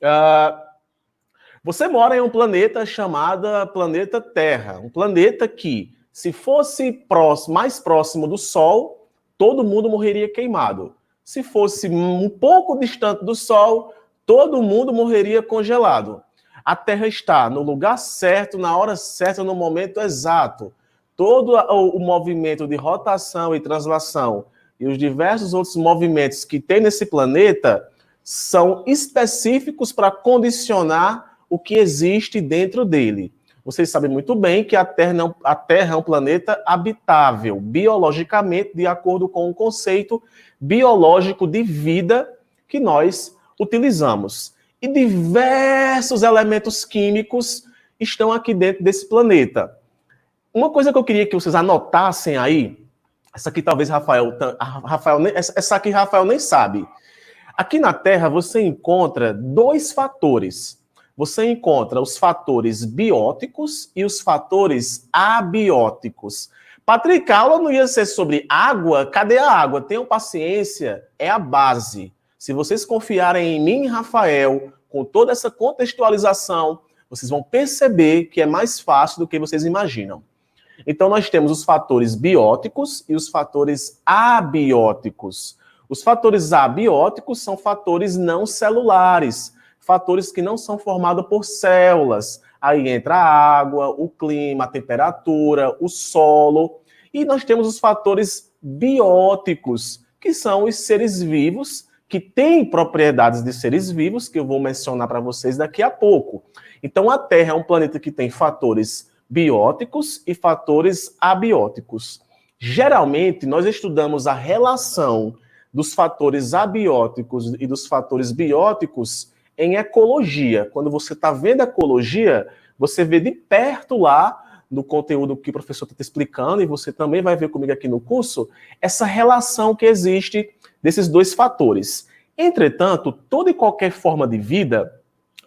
Ah, você mora em um planeta chamado planeta Terra, um planeta que, se fosse mais próximo do Sol, todo mundo morreria queimado. Se fosse um pouco distante do Sol, todo mundo morreria congelado. A Terra está no lugar certo, na hora certa, no momento exato. Todo o movimento de rotação e translação e os diversos outros movimentos que tem nesse planeta são específicos para condicionar o que existe dentro dele. Vocês sabem muito bem que a Terra é um planeta habitável, biologicamente, de acordo com o conceito biológico de vida que nós utilizamos. E diversos elementos químicos estão aqui dentro desse planeta. Uma coisa que eu queria que vocês anotassem aí, essa aqui talvez essa aqui Rafael nem sabe. Aqui na Terra você encontra dois fatores. Você encontra os fatores bióticos e os fatores abióticos. Patrick, a aula não ia ser sobre água? Cadê a água? Tenham paciência, é a base. Se vocês confiarem em mim, Rafael, com toda essa contextualização, vocês vão perceber que é mais fácil do que vocês imaginam. Então, nós temos os fatores bióticos e os fatores abióticos. Os fatores abióticos são fatores não celulares, fatores que não são formados por células. Aí entra a água, o clima, a temperatura, o solo. E nós temos os fatores bióticos, que são os seres vivos, que têm propriedades de seres vivos, que eu vou mencionar para vocês daqui a pouco. Então, a Terra é um planeta que tem fatores bióticos e fatores abióticos. Geralmente, nós estudamos a relação dos fatores abióticos e dos fatores bióticos em ecologia. Quando você está vendo ecologia, você vê de perto lá, no conteúdo que o professor está te explicando, e você também vai ver comigo aqui no curso, essa relação que existe desses dois fatores. Entretanto, toda e qualquer forma de vida,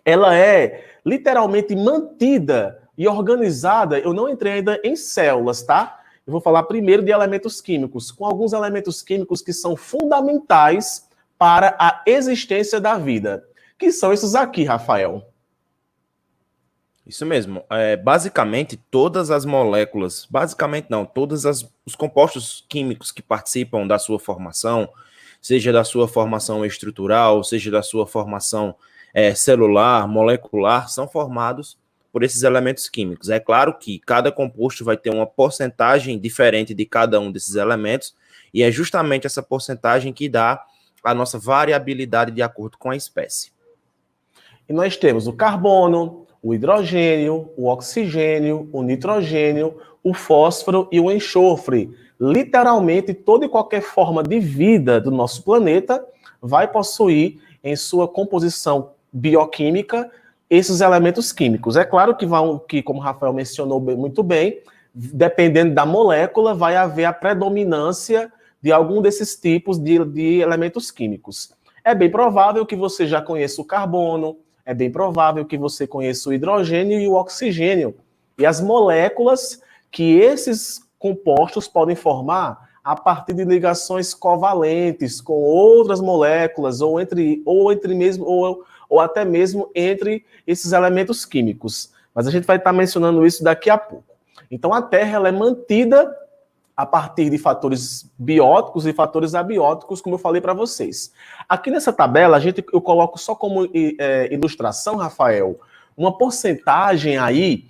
ela é literalmente mantida e organizada. Eu não entrei ainda em células, tá? Eu vou falar primeiro de elementos químicos, com alguns elementos químicos que são fundamentais para a existência da vida. Que são esses aqui, Rafael? Isso mesmo. Basicamente, todas as moléculas, basicamente não, os compostos químicos que participam da sua formação, seja da sua formação estrutural, seja da sua formação celular, molecular, são formados por esses elementos químicos. É claro que cada composto vai ter uma porcentagem diferente de cada um desses elementos, e é justamente essa porcentagem que dá a nossa variabilidade de acordo com a espécie. E nós temos o carbono, o hidrogênio, o oxigênio, o nitrogênio, o fósforo e o enxofre. Literalmente, toda e qualquer forma de vida do nosso planeta vai possuir em sua composição bioquímica esses elementos químicos. É claro que como o Rafael mencionou muito bem, dependendo da molécula, vai haver a predominância de algum desses tipos de elementos químicos. É bem provável que você já conheça o carbono, é bem provável que você conheça o hidrogênio e o oxigênio, e as moléculas que esses compostos podem formar a partir de ligações covalentes com outras moléculas, ou até mesmo entre esses elementos químicos. Mas a gente vai estar mencionando isso daqui a pouco. Então, a Terra ela é mantida a partir de fatores bióticos e fatores abióticos, como eu falei para vocês. Aqui nessa tabela, eu coloco só como ilustração, Rafael, uma porcentagem aí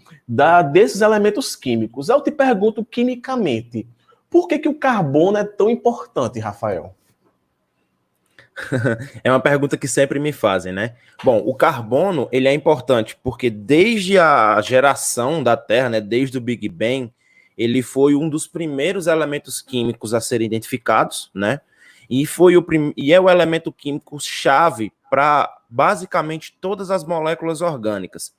desses elementos químicos. Eu te pergunto quimicamente, por que o carbono é tão importante, Rafael? É uma pergunta que sempre me fazem, né? Bom, o carbono, ele é importante porque desde a geração da Terra, né, desde o Big Bang, ele foi um dos primeiros elementos químicos a serem identificados, né? E é o elemento químico chave para basicamente todas as moléculas orgânicas.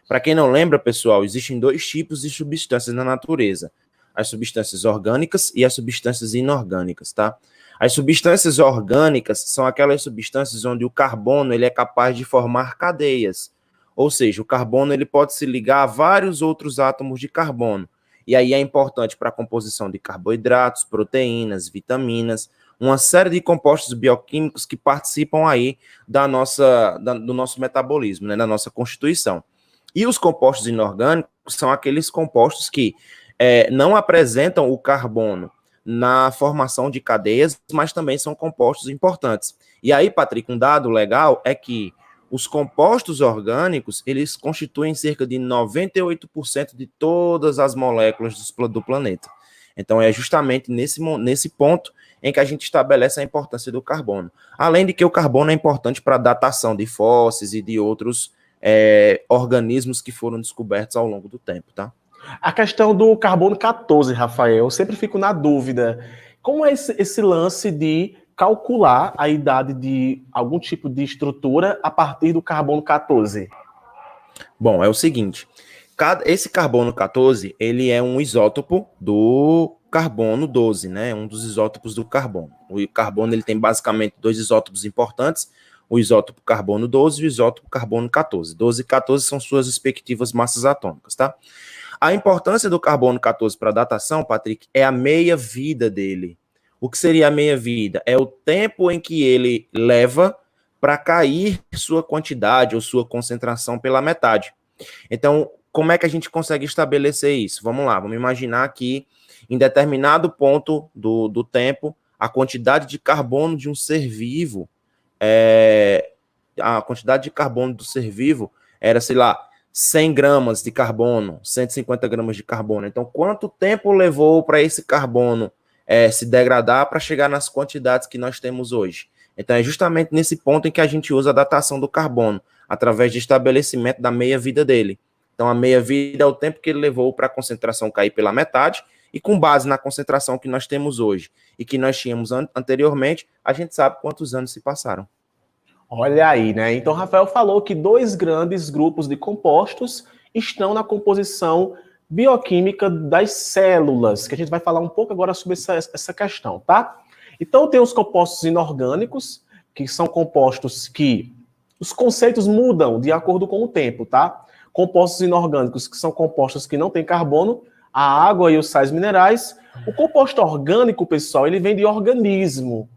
Para quem não lembra, pessoal, existem dois tipos de substâncias na natureza: as substâncias orgânicas e as substâncias inorgânicas, tá? As substâncias orgânicas são aquelas substâncias onde o carbono ele é capaz de formar cadeias. Ou seja, o carbono ele pode se ligar a vários outros átomos de carbono. E aí é importante para a composição de carboidratos, proteínas, vitaminas, uma série de compostos bioquímicos que participam aí do nosso metabolismo, né, da nossa constituição. E os compostos inorgânicos são aqueles compostos que não apresentam o carbono na formação de cadeias, mas também são compostos importantes. E aí, Patrick, um dado legal é que os compostos orgânicos, eles constituem cerca de 98% de todas as moléculas do planeta. Então, é justamente nesse ponto em que a gente estabelece a importância do carbono. Além de que o carbono é importante para a datação de fósseis e de outros organismos que foram descobertos ao longo do tempo, tá? A questão do carbono 14, Rafael, eu sempre fico na dúvida. Como é esse lance de calcular a idade de algum tipo de estrutura a partir do carbono 14? Bom, é o seguinte, esse carbono 14, ele é um isótopo do carbono 12, né? Um dos isótopos do carbono. O carbono, ele tem basicamente dois isótopos importantes, o isótopo carbono 12 e o isótopo carbono 14. 12 e 14 são suas respectivas massas atômicas, tá? A importância do carbono 14 para a datação, Patrick, é a meia-vida dele. O que seria a meia-vida? É o tempo em que ele leva para cair sua quantidade ou sua concentração pela metade. Então, como é que a gente consegue estabelecer isso? Vamos lá, vamos imaginar que em determinado ponto do tempo, a quantidade de carbono de um ser vivo, a quantidade de carbono do ser vivo era, sei lá, 100 gramas de carbono, 150 gramas de carbono. Então, quanto tempo levou para esse carbono se degradar para chegar nas quantidades que nós temos hoje? Então, é justamente nesse ponto em que a gente usa a datação do carbono, através de estabelecimento da meia-vida dele. Então, a meia-vida é o tempo que ele levou para a concentração cair pela metade, e com base na concentração que nós temos hoje e que nós tínhamos anteriormente, a gente sabe quantos anos se passaram. Olha aí, né? Então, Rafael falou que dois grandes grupos de compostos estão na composição bioquímica das células, que a gente vai falar um pouco agora sobre essa questão, tá? Então, tem os compostos inorgânicos, que são compostos que os conceitos mudam de acordo com o tempo, tá? Compostos inorgânicos, que são compostos que não têm carbono, a água e os sais minerais. O composto orgânico, pessoal, ele vem de organismo.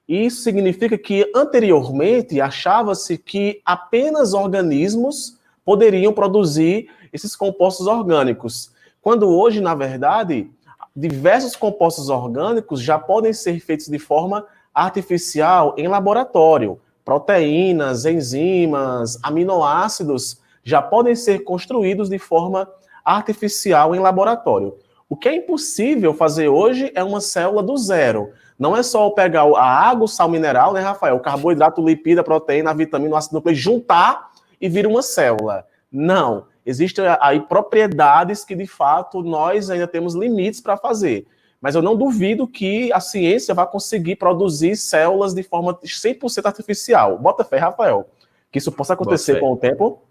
Isso significa que, anteriormente, achava-se que apenas organismos poderiam produzir esses compostos orgânicos, quando hoje, na verdade, diversos compostos orgânicos já podem ser feitos de forma artificial em laboratório. Proteínas, enzimas, aminoácidos já podem ser construídos de forma artificial em laboratório. O que é impossível fazer hoje é uma célula do zero. Não é só pegar a água, o sal mineral, né, Rafael? O carboidrato, o lipídio, a proteína, a vitamina, o ácido nucleico, juntar e vir uma célula. Não. Existem aí propriedades que, de fato, nós ainda temos limites para fazer. Mas eu não duvido que a ciência vai conseguir produzir células de forma 100% artificial. Bota fé, Rafael, que isso possa acontecer com o tempo.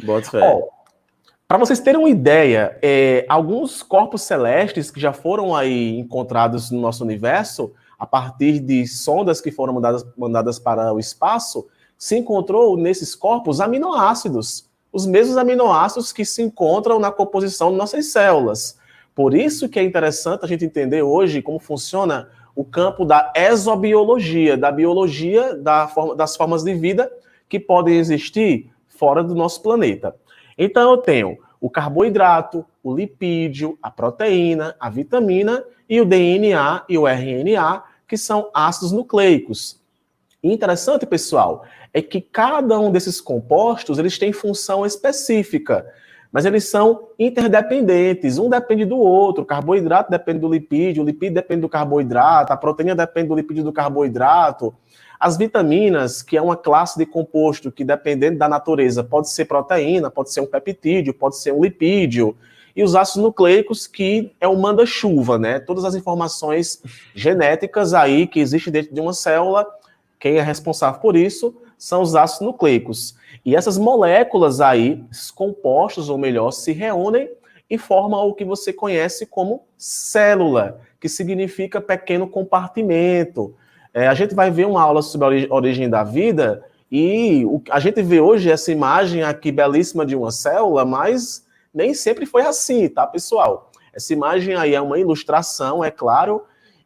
Bota fé. Para vocês terem uma ideia, alguns corpos celestes que já foram aí encontrados no nosso universo, a partir de sondas que foram mandadas para o espaço, se encontrou nesses corpos aminoácidos, os mesmos aminoácidos que se encontram na composição de nossas células. Por isso que é interessante a gente entender hoje como funciona o campo da exobiologia, da biologia das formas de vida que podem existir fora do nosso planeta. Então eu tenho o carboidrato, o lipídio, a proteína, a vitamina e o DNA e o RNA, que são ácidos nucleicos. E interessante, pessoal, é que cada um desses compostos eles têm função específica, mas eles são interdependentes, um depende do outro. O carboidrato depende do lipídio, o lipídio depende do carboidrato, a proteína depende do lipídio do carboidrato. As vitaminas, que é uma classe de composto que, dependendo da natureza, pode ser proteína, pode ser um peptídeo, pode ser um lipídio. E os ácidos nucleicos, que é o manda-chuva, né? Todas as informações genéticas aí que existem dentro de uma célula, quem é responsável por isso são os ácidos nucleicos. E essas moléculas aí, esses compostos, ou melhor, se reúnem e formam o que você conhece como célula, que significa pequeno compartimento. A gente vai ver uma aula sobre a origem da vida e a gente vê hoje essa imagem aqui belíssima de uma célula, mas nem sempre foi assim, tá, pessoal? Essa imagem aí é uma ilustração, é claro,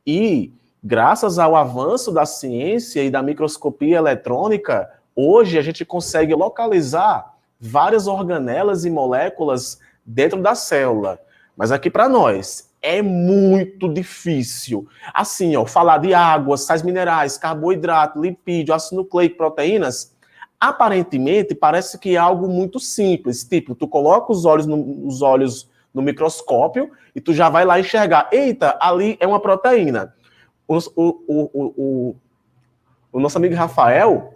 e Graças ao avanço da ciência e da microscopia eletrônica, hoje a gente consegue localizar várias organelas e moléculas dentro da célula. Mas aqui para nós é muito difícil. Assim, ó, falar de água, sais minerais, carboidrato, lipídio, ácido nucleico, proteínas, aparentemente parece que é algo muito simples. Tipo, tu coloca os olhos no microscópio e tu já vai lá enxergar. Eita, ali é uma proteína. O nosso amigo Rafael,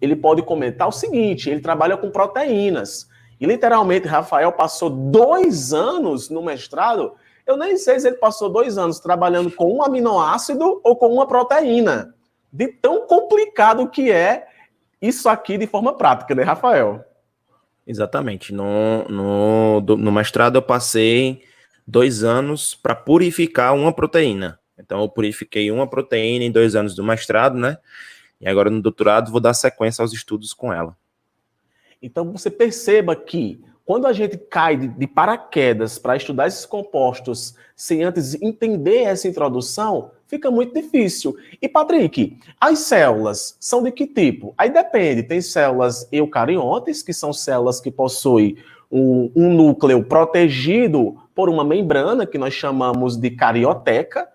ele pode comentar o seguinte, ele trabalha com proteínas. E literalmente, Rafael passou 2 anos no mestrado. Eu nem sei se ele passou 2 anos trabalhando com um aminoácido ou com uma proteína. De tão complicado que é isso aqui de forma prática, né, Rafael? Exatamente. No mestrado eu passei 2 anos para purificar uma proteína. Então eu purifiquei uma proteína em 2 anos do mestrado, né? E agora no doutorado vou dar sequência aos estudos com ela. Então você perceba que quando a gente cai de paraquedas para estudar esses compostos sem antes entender essa introdução, fica muito difícil. E Patrick, as células são de que tipo? Aí depende, tem células eucariontes, que são células que possuem um núcleo protegido por uma membrana, que nós chamamos de carioteca.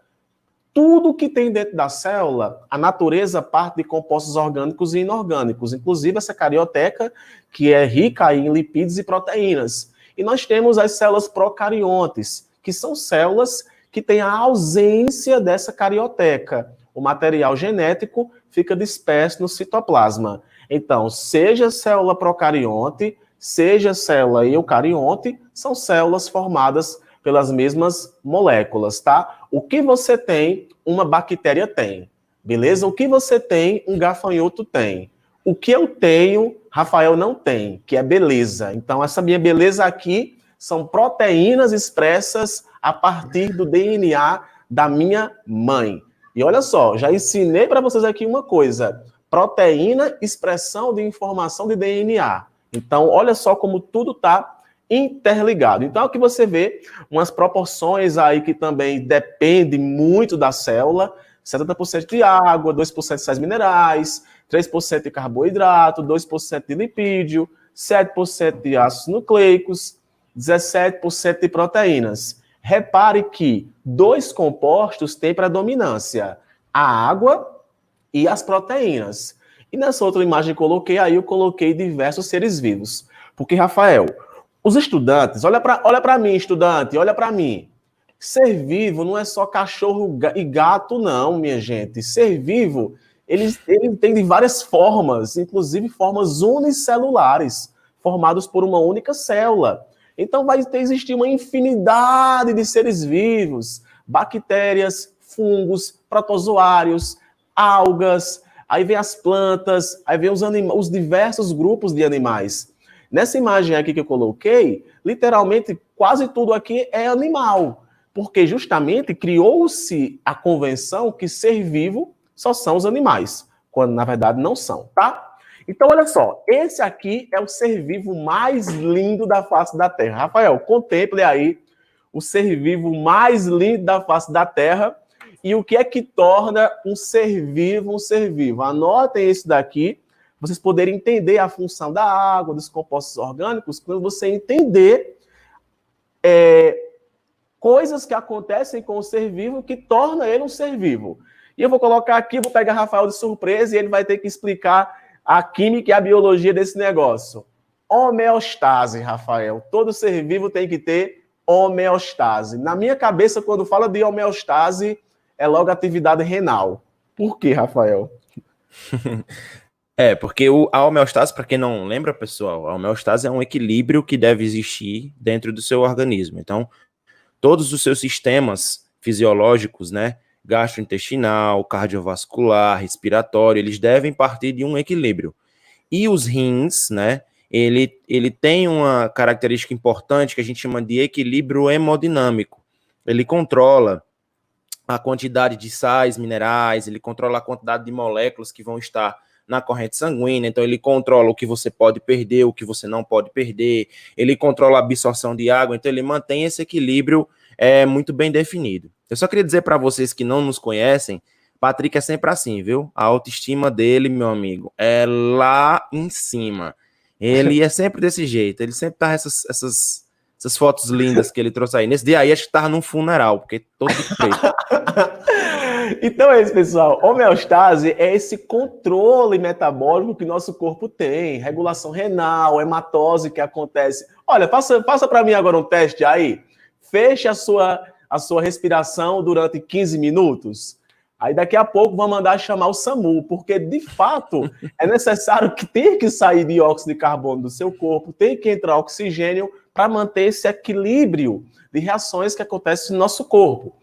Tudo que tem dentro da célula, a natureza parte de compostos orgânicos e inorgânicos, inclusive essa carioteca, que é rica em lipídios e proteínas. E nós temos as células procariontes, que são células que têm a ausência dessa carioteca. O material genético fica disperso no citoplasma. Então, seja célula procarionte, seja célula eucarionte, são células formadas pelas mesmas moléculas, tá? O que você tem, uma bactéria tem, beleza? O que você tem, um gafanhoto tem. O que eu tenho, Rafael não tem, que é beleza. Então, essa minha beleza aqui são proteínas expressas a partir do DNA da minha mãe. E olha só, já ensinei para vocês aqui uma coisa. Proteína, expressão de informação de DNA. Então, olha só como tudo está interligado. Então, aqui você vê umas proporções aí que também dependem muito da célula. 70% de água, 2% de sais minerais, 3% de carboidrato, 2% de lipídio, 7% de ácidos nucleicos, 17% de proteínas. Repare que 2 compostos têm predominância, a água e as proteínas. E nessa outra imagem que eu coloquei diversos seres vivos. Porque, Rafael, os estudantes, olha para mim, estudante, olha para mim. Ser vivo não é só cachorro e gato, não, minha gente. Ser vivo, ele tem de várias formas, inclusive formas unicelulares, formados por uma única célula. Então vai existir uma infinidade de seres vivos, bactérias, fungos, protozoários, algas, aí vem as plantas, aí vem os diversos grupos de animais. Nessa imagem aqui que eu coloquei, literalmente quase tudo aqui é animal, porque justamente criou-se a convenção que ser vivo só são os animais, quando na verdade não são, tá? Então olha só, esse aqui é o ser vivo mais lindo da face da Terra. Rafael, contemple aí o ser vivo mais lindo da face da Terra e o que é que torna um ser vivo um ser vivo. Anotem isso daqui, vocês poderem entender a função da água, dos compostos orgânicos, quando você entender coisas que acontecem com o ser vivo que torna ele um ser vivo. E eu vou colocar aqui, vou pegar Rafael de surpresa e ele vai ter que explicar a química e a biologia desse negócio. Homeostase, Rafael. Todo ser vivo tem que ter homeostase. Na minha cabeça, quando fala de homeostase, é logo atividade renal. Por quê, Rafael? Porque a homeostase, para quem não lembra, pessoal, a homeostase é um equilíbrio que deve existir dentro do seu organismo. Então, todos os seus sistemas fisiológicos, né, gastrointestinal, cardiovascular, respiratório, eles devem partir de um equilíbrio. E os rins, né, ele tem uma característica importante que a gente chama de equilíbrio hemodinâmico. Ele controla a quantidade de sais minerais, ele controla a quantidade de moléculas que vão estar na corrente sanguínea, então ele controla o que você pode perder, o que você não pode perder, ele controla a absorção de água, então ele mantém esse equilíbrio muito bem definido. Eu só queria dizer para vocês que não nos conhecem, Patrick é sempre assim, viu? A autoestima dele, meu amigo, é lá em cima. Ele é sempre desse jeito. Ele sempre tá essas fotos lindas que ele trouxe aí. Nesse dia aí, acho que tava num funeral, porque todo de preto. Então é isso, pessoal. Homeostase é esse controle metabólico que nosso corpo tem, regulação renal, hematose que acontece. Olha, passa para mim agora um teste aí. Feche a sua respiração durante 15 minutos. Aí daqui a pouco vão mandar chamar o SAMU, porque de fato é necessário que tenha que sair dióxido de carbono do seu corpo, tem que entrar oxigênio para manter esse equilíbrio de reações que acontecem no nosso corpo.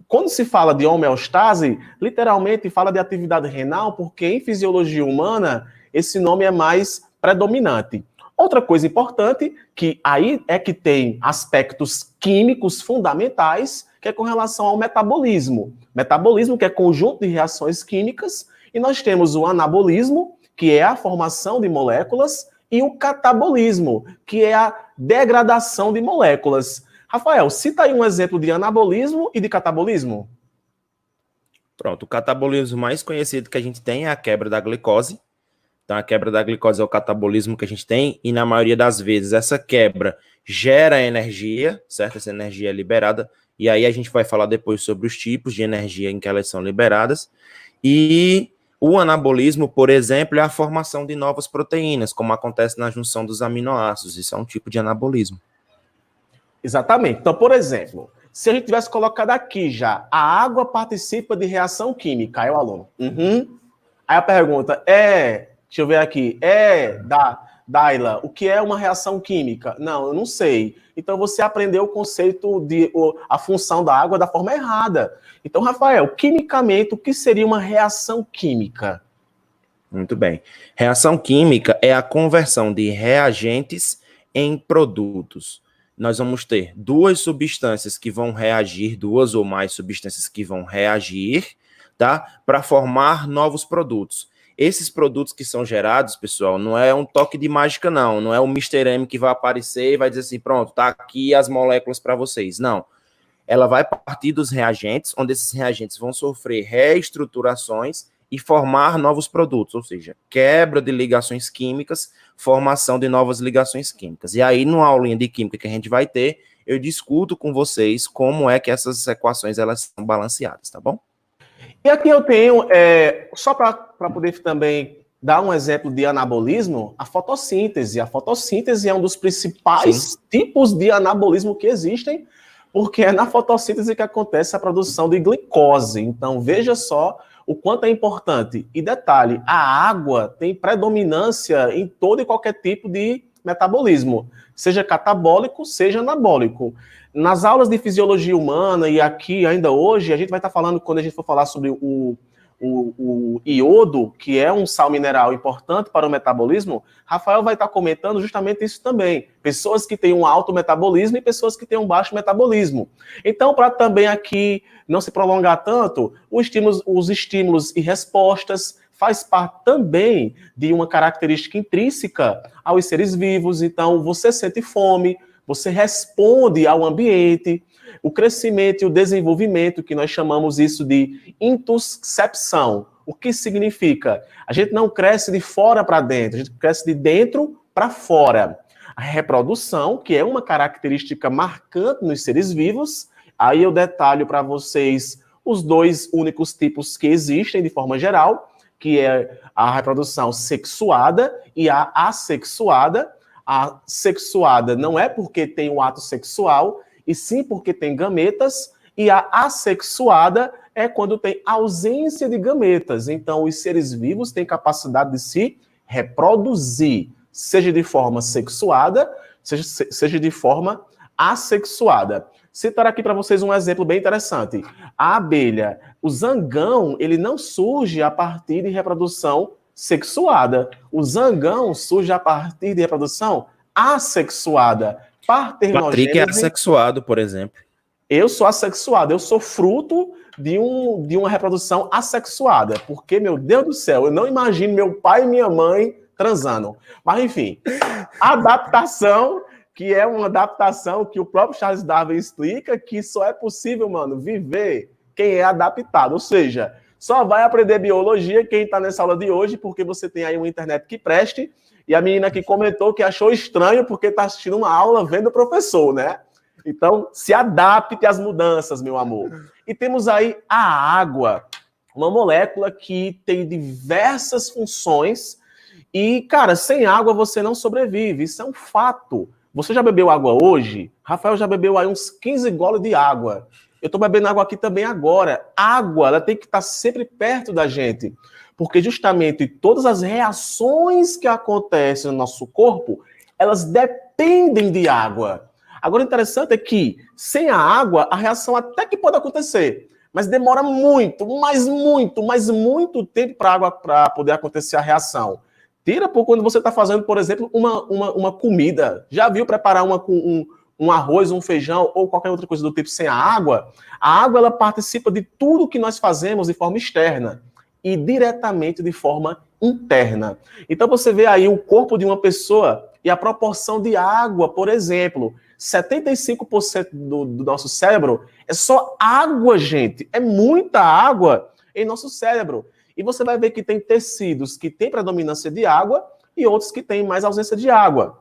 Quando se fala de homeostase, literalmente fala de atividade renal, porque em fisiologia humana esse nome é mais predominante. Outra coisa importante, que aí é que tem aspectos químicos fundamentais, que é com relação ao metabolismo. Metabolismo, que é conjunto de reações químicas, e nós temos o anabolismo, que é a formação de moléculas, e o catabolismo, que é a degradação de moléculas. Rafael, cita aí um exemplo de anabolismo e de catabolismo. Pronto, o catabolismo mais conhecido que a gente tem é a quebra da glicose. Então, a quebra da glicose é o catabolismo que a gente tem, e na maioria das vezes essa quebra gera energia, certo? Essa energia é liberada, e aí a gente vai falar depois sobre os tipos de energia em que elas são liberadas. E o anabolismo, por exemplo, é a formação de novas proteínas, como acontece na junção dos aminoácidos. Isso é um tipo de anabolismo. Exatamente. Então, por exemplo, se a gente tivesse colocado aqui já, a água participa de reação química, aí o aluno. Uhum. Aí a pergunta deixa eu ver aqui, Daila, o que é uma reação química? Não, eu não sei. Então você aprendeu o conceito a função da água da forma errada. Então, Rafael, quimicamente, o que seria uma reação química? Muito bem. Reação química é a conversão de reagentes em produtos. Nós vamos ter duas substâncias que vão reagir, duas ou mais substâncias que vão reagir, tá? Para formar novos produtos. Esses produtos que são gerados, pessoal, não é um toque de mágica, não. Não é o Mr. M que vai aparecer e vai dizer assim, pronto, tá aqui as moléculas para vocês. Não. Ela vai partir dos reagentes, onde esses reagentes vão sofrer reestruturações e formar novos produtos, ou seja, quebra de ligações químicas, formação de novas ligações químicas. E aí, numa aulinha de química que a gente vai ter, eu discuto com vocês como é que essas equações elas são balanceadas, tá bom? E aqui eu tenho, só para poder também dar um exemplo de anabolismo, a fotossíntese. A fotossíntese é um dos principais tipos de anabolismo que existem, porque é na fotossíntese que acontece a produção de glicose. Então, veja só o quanto é importante. E detalhe, a água tem predominância em todo e qualquer tipo de metabolismo, seja catabólico, seja anabólico. Nas aulas de fisiologia humana, e aqui ainda hoje, a gente vai estar falando, quando a gente for falar sobre o iodo, que é um sal mineral importante para o metabolismo, Rafael vai estar comentando justamente isso também. Pessoas que têm um alto metabolismo e pessoas que têm um baixo metabolismo. Então, para também aqui não se prolongar tanto, os estímulos e respostas faz parte também de uma característica intrínseca aos seres vivos. Então, você sente fome, você responde ao ambiente, o crescimento e o desenvolvimento, que nós chamamos isso de intuscepção. O que significa? A gente não cresce de fora para dentro, a gente cresce de dentro para fora. A reprodução, que é uma característica marcante nos seres vivos, aí eu detalho para vocês os dois únicos tipos que existem de forma geral, que é a reprodução sexuada e a assexuada. A sexuada não é porque tem o ato sexual, e sim porque tem gametas, e a assexuada é quando tem ausência de gametas. Então, os seres vivos têm capacidade de se reproduzir, seja de forma sexuada, seja de forma assexuada. Citar aqui para vocês um exemplo bem interessante. A abelha, o zangão, ele não surge a partir de reprodução sexuada. O zangão surge a partir de reprodução assexuada. Patrick é assexuado, por exemplo. Eu sou assexuado, eu sou fruto de uma reprodução assexuada, porque, meu Deus do céu, eu não imagino meu pai e minha mãe transando. Mas, enfim, adaptação, que é uma adaptação que o próprio Charles Darwin explica que só é possível, mano, viver quem é adaptado. Ou seja, Só vai aprender biologia quem está nessa aula de hoje, porque você tem aí uma internet que preste. E a menina que comentou que achou estranho porque está assistindo uma aula vendo o professor, né? Então, se adapte às mudanças, meu amor. E temos aí a água, uma molécula que tem diversas funções. E, cara, sem água você não sobrevive. Isso é um fato. Você já bebeu água hoje? Rafael já bebeu aí uns 15 goles de água. Eu estou bebendo água aqui também agora. Água, ela tem que estar sempre perto da gente. Porque justamente todas as reações que acontecem no nosso corpo, elas dependem de água. Agora, o interessante é que, sem a água, a reação até que pode acontecer, mas demora muito tempo para a água para poder acontecer a reação. Tira por quando você está fazendo, por exemplo, uma comida. Já viu preparar um arroz, um feijão ou qualquer outra coisa do tipo sem a água? A água ela participa de tudo que nós fazemos de forma externa e diretamente de forma interna. Então você vê aí o corpo de uma pessoa e a proporção de água, por exemplo, 75% do nosso cérebro é só água, gente. É muita água em nosso cérebro. E você vai ver que tem tecidos que têm predominância de água e outros que têm mais ausência de água.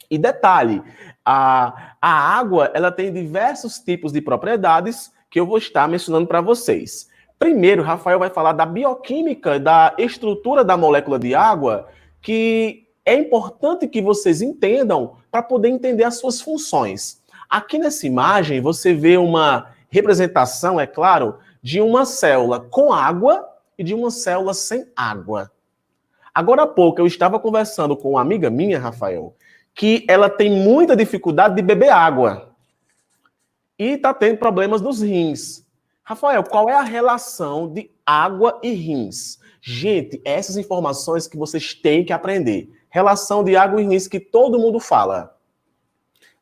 E detalhe, a água ela tem diversos tipos de propriedades que eu vou estar mencionando para vocês. Primeiro, Rafael vai falar da bioquímica, da estrutura da molécula de água, que é importante que vocês entendam para poder entender as suas funções. Aqui nessa imagem, você vê uma representação, é claro, de uma célula com água e de uma célula sem água. Agora há pouco eu estava conversando com uma amiga minha, Rafael, que ela tem muita dificuldade de beber água e está tendo problemas nos rins. Rafael, qual é a relação de água e rins? Gente, essas informações que vocês têm que aprender. Relação de água e rins que todo mundo fala.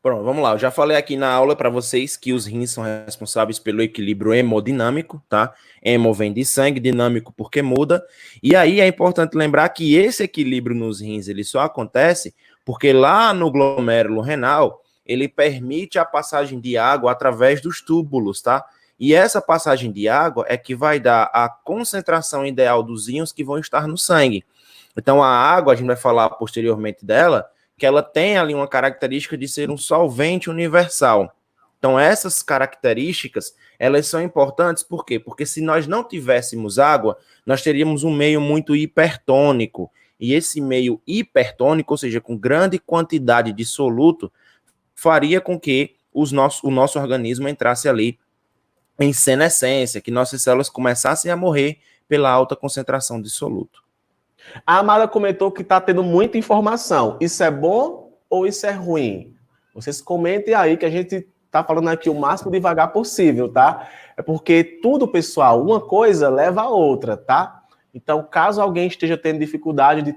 Pronto, vamos lá. Eu já falei aqui na aula para vocês que os rins são responsáveis pelo equilíbrio hemodinâmico, tá? Hemo vem de sangue, dinâmico porque muda. E aí é importante lembrar que esse equilíbrio nos rins, ele só acontece porque lá no glomérulo renal, ele permite a passagem de água através dos túbulos, tá? E essa passagem de água é que vai dar a concentração ideal dos íons que vão estar no sangue. Então, a água, a gente vai falar posteriormente dela, que ela tem ali uma característica de ser um solvente universal. Então, essas características, elas são importantes, por quê? Porque se nós não tivéssemos água, nós teríamos um meio muito hipertônico. E esse meio hipertônico, ou seja, com grande quantidade de soluto, faria com que o nosso organismo entrasse ali em senescência, que nossas células começassem a morrer pela alta concentração de soluto. A Amara comentou que está tendo muita informação. Isso é bom ou isso é ruim? Vocês comentem aí que a gente está falando aqui o máximo devagar possível, tá? É porque tudo, pessoal, uma coisa leva a outra, tá? Então, caso alguém esteja tendo dificuldade de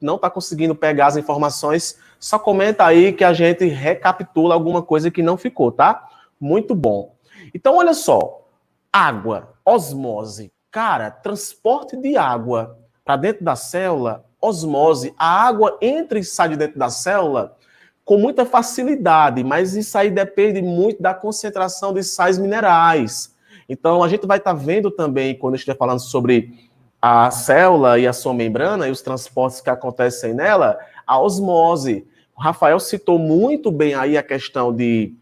não está conseguindo pegar as informações, só comenta aí que a gente recapitula alguma coisa que não ficou, tá? Muito bom. Então, olha só. Água, osmose. Cara, transporte de água para dentro da célula, osmose. A água entra e sai de dentro da célula com muita facilidade, mas isso aí depende muito da concentração de sais minerais. Então, a gente vai estar vendo também, quando estiver falando sobre a célula e a sua membrana e os transportes que acontecem nela, a osmose. O Rafael citou muito bem aí a questão de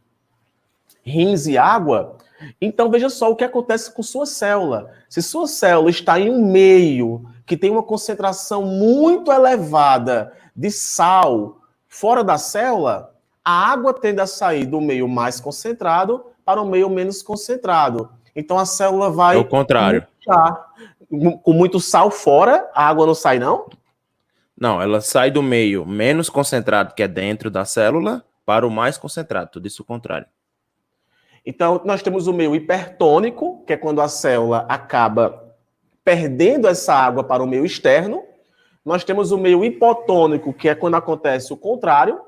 rins e água. Então, veja só o que acontece com sua célula. Se sua célula está em um meio que tem uma concentração muito elevada de sal fora da célula, a água tende a sair do meio mais concentrado para o meio menos concentrado. Então, a célula vai... É o contrário. Com muito sal fora, a água não sai, não? Não, ela sai do meio menos concentrado, que é dentro da célula, para o mais concentrado. Tudo isso o contrário. Então, nós temos o meio hipertônico, que é quando a célula acaba perdendo essa água para o meio externo. Nós temos o meio hipotônico, que é quando acontece o contrário,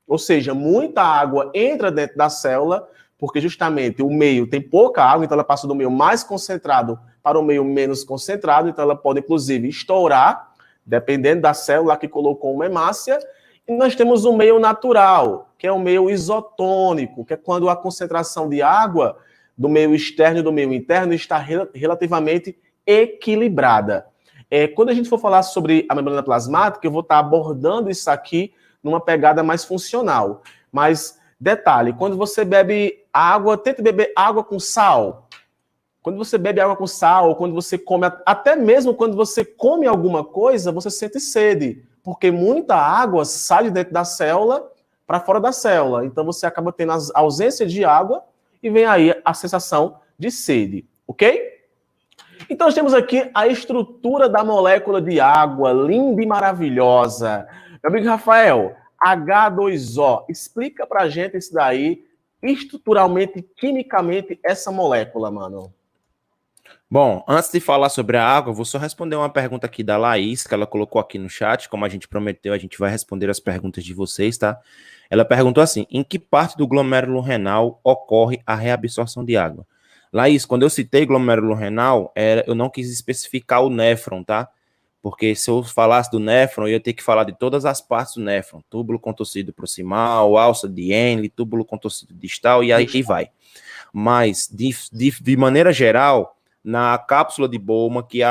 ou seja, muita água entra dentro da célula, porque justamente o meio tem pouca água, então ela passa do meio mais concentrado para o meio menos concentrado, então ela pode, inclusive, estourar, dependendo da célula que colocou uma hemácia. E nós temos o meio natural, que é o meio isotônico, que é quando a concentração de água do meio externo e do meio interno está relativamente equilibrada. Quando a gente for falar sobre a membrana plasmática, eu vou estar abordando isso aqui numa pegada mais funcional. Mas, detalhe, quando você bebe água, tente beber água com sal. Quando você bebe água com sal, ou quando você come, até mesmo quando você come alguma coisa, você sente sede, porque muita água sai de dentro da célula para fora da célula. Então você acaba tendo a ausência de água e vem aí a sensação de sede, ok? Então nós temos aqui a estrutura da molécula de água, linda e maravilhosa. Meu amigo Rafael, H2O, explica pra gente isso daí, estruturalmente, quimicamente, essa molécula, mano. Bom, antes de falar sobre a água, eu vou só responder uma pergunta aqui da Laís, que ela colocou aqui no chat. Como a gente prometeu, a gente vai responder as perguntas de vocês, tá? Ela perguntou assim: em que parte do glomérulo renal ocorre a reabsorção de água? Laís, quando eu citei glomérulo renal, eu não quis especificar o néfron, tá? Porque se eu falasse do néfron, eu ia ter que falar de todas as partes do néfron: túbulo contorcido proximal, alça de Henle, túbulo contorcido distal, e aí vai. Mas, de maneira geral, na cápsula de Bowman, que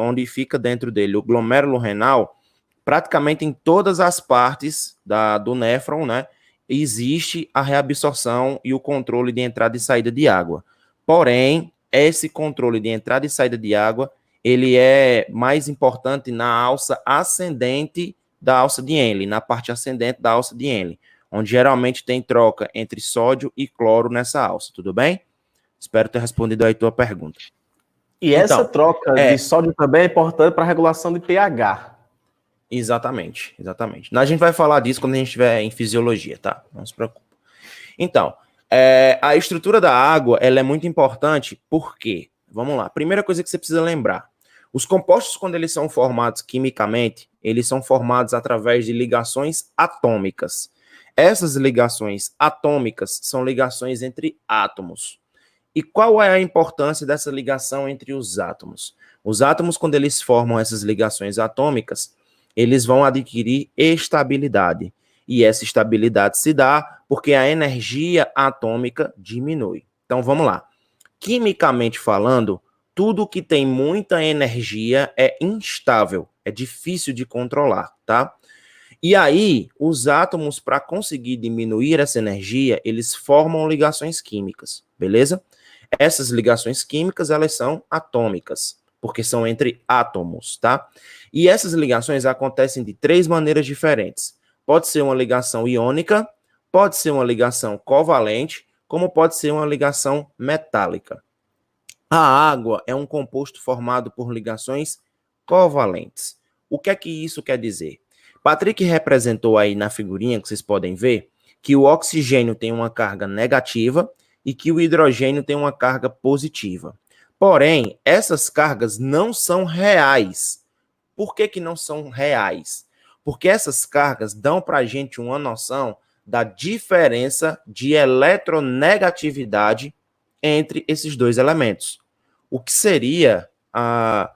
onde fica dentro dele o glomérulo renal, praticamente em todas as partes do néfron, né, existe a reabsorção e o controle de entrada e saída de água. Porém, esse controle de entrada e saída de água, ele é mais importante na alça ascendente da alça de Henle, na parte ascendente da alça de Henle, onde geralmente tem troca entre sódio e cloro nessa alça, tudo bem? Espero ter respondido aí a tua pergunta. E essa troca de sódio também é importante para a regulação de pH. Exatamente. A gente vai falar disso quando a gente estiver em fisiologia, tá? Não se preocupe. Então, a estrutura da água, ela é muito importante porque, vamos lá, primeira coisa que você precisa lembrar, os compostos, quando eles são formados quimicamente, eles são formados através de ligações atômicas. Essas ligações atômicas são ligações entre átomos. E qual é a importância dessa ligação entre os átomos? Os átomos, quando eles formam essas ligações atômicas, eles vão adquirir estabilidade. E essa estabilidade se dá porque a energia atômica diminui. Então, vamos lá. Quimicamente falando, tudo que tem muita energia é instável, é difícil de controlar, tá? E aí, os átomos, para conseguir diminuir essa energia, eles formam ligações químicas, beleza? Essas ligações químicas, elas são atômicas, porque são entre átomos, tá? E essas ligações acontecem de 3 maneiras diferentes. Pode ser uma ligação iônica, pode ser uma ligação covalente, como pode ser uma ligação metálica. A água é um composto formado por ligações covalentes. O que é que isso quer dizer? Patrick representou aí na figurinha que vocês podem ver que o oxigênio tem uma carga negativa e que o hidrogênio tem uma carga positiva. Porém, essas cargas não são reais. Por que não são reais? Porque essas cargas dão para a gente uma noção da diferença de eletronegatividade entre esses dois elementos. O que seria a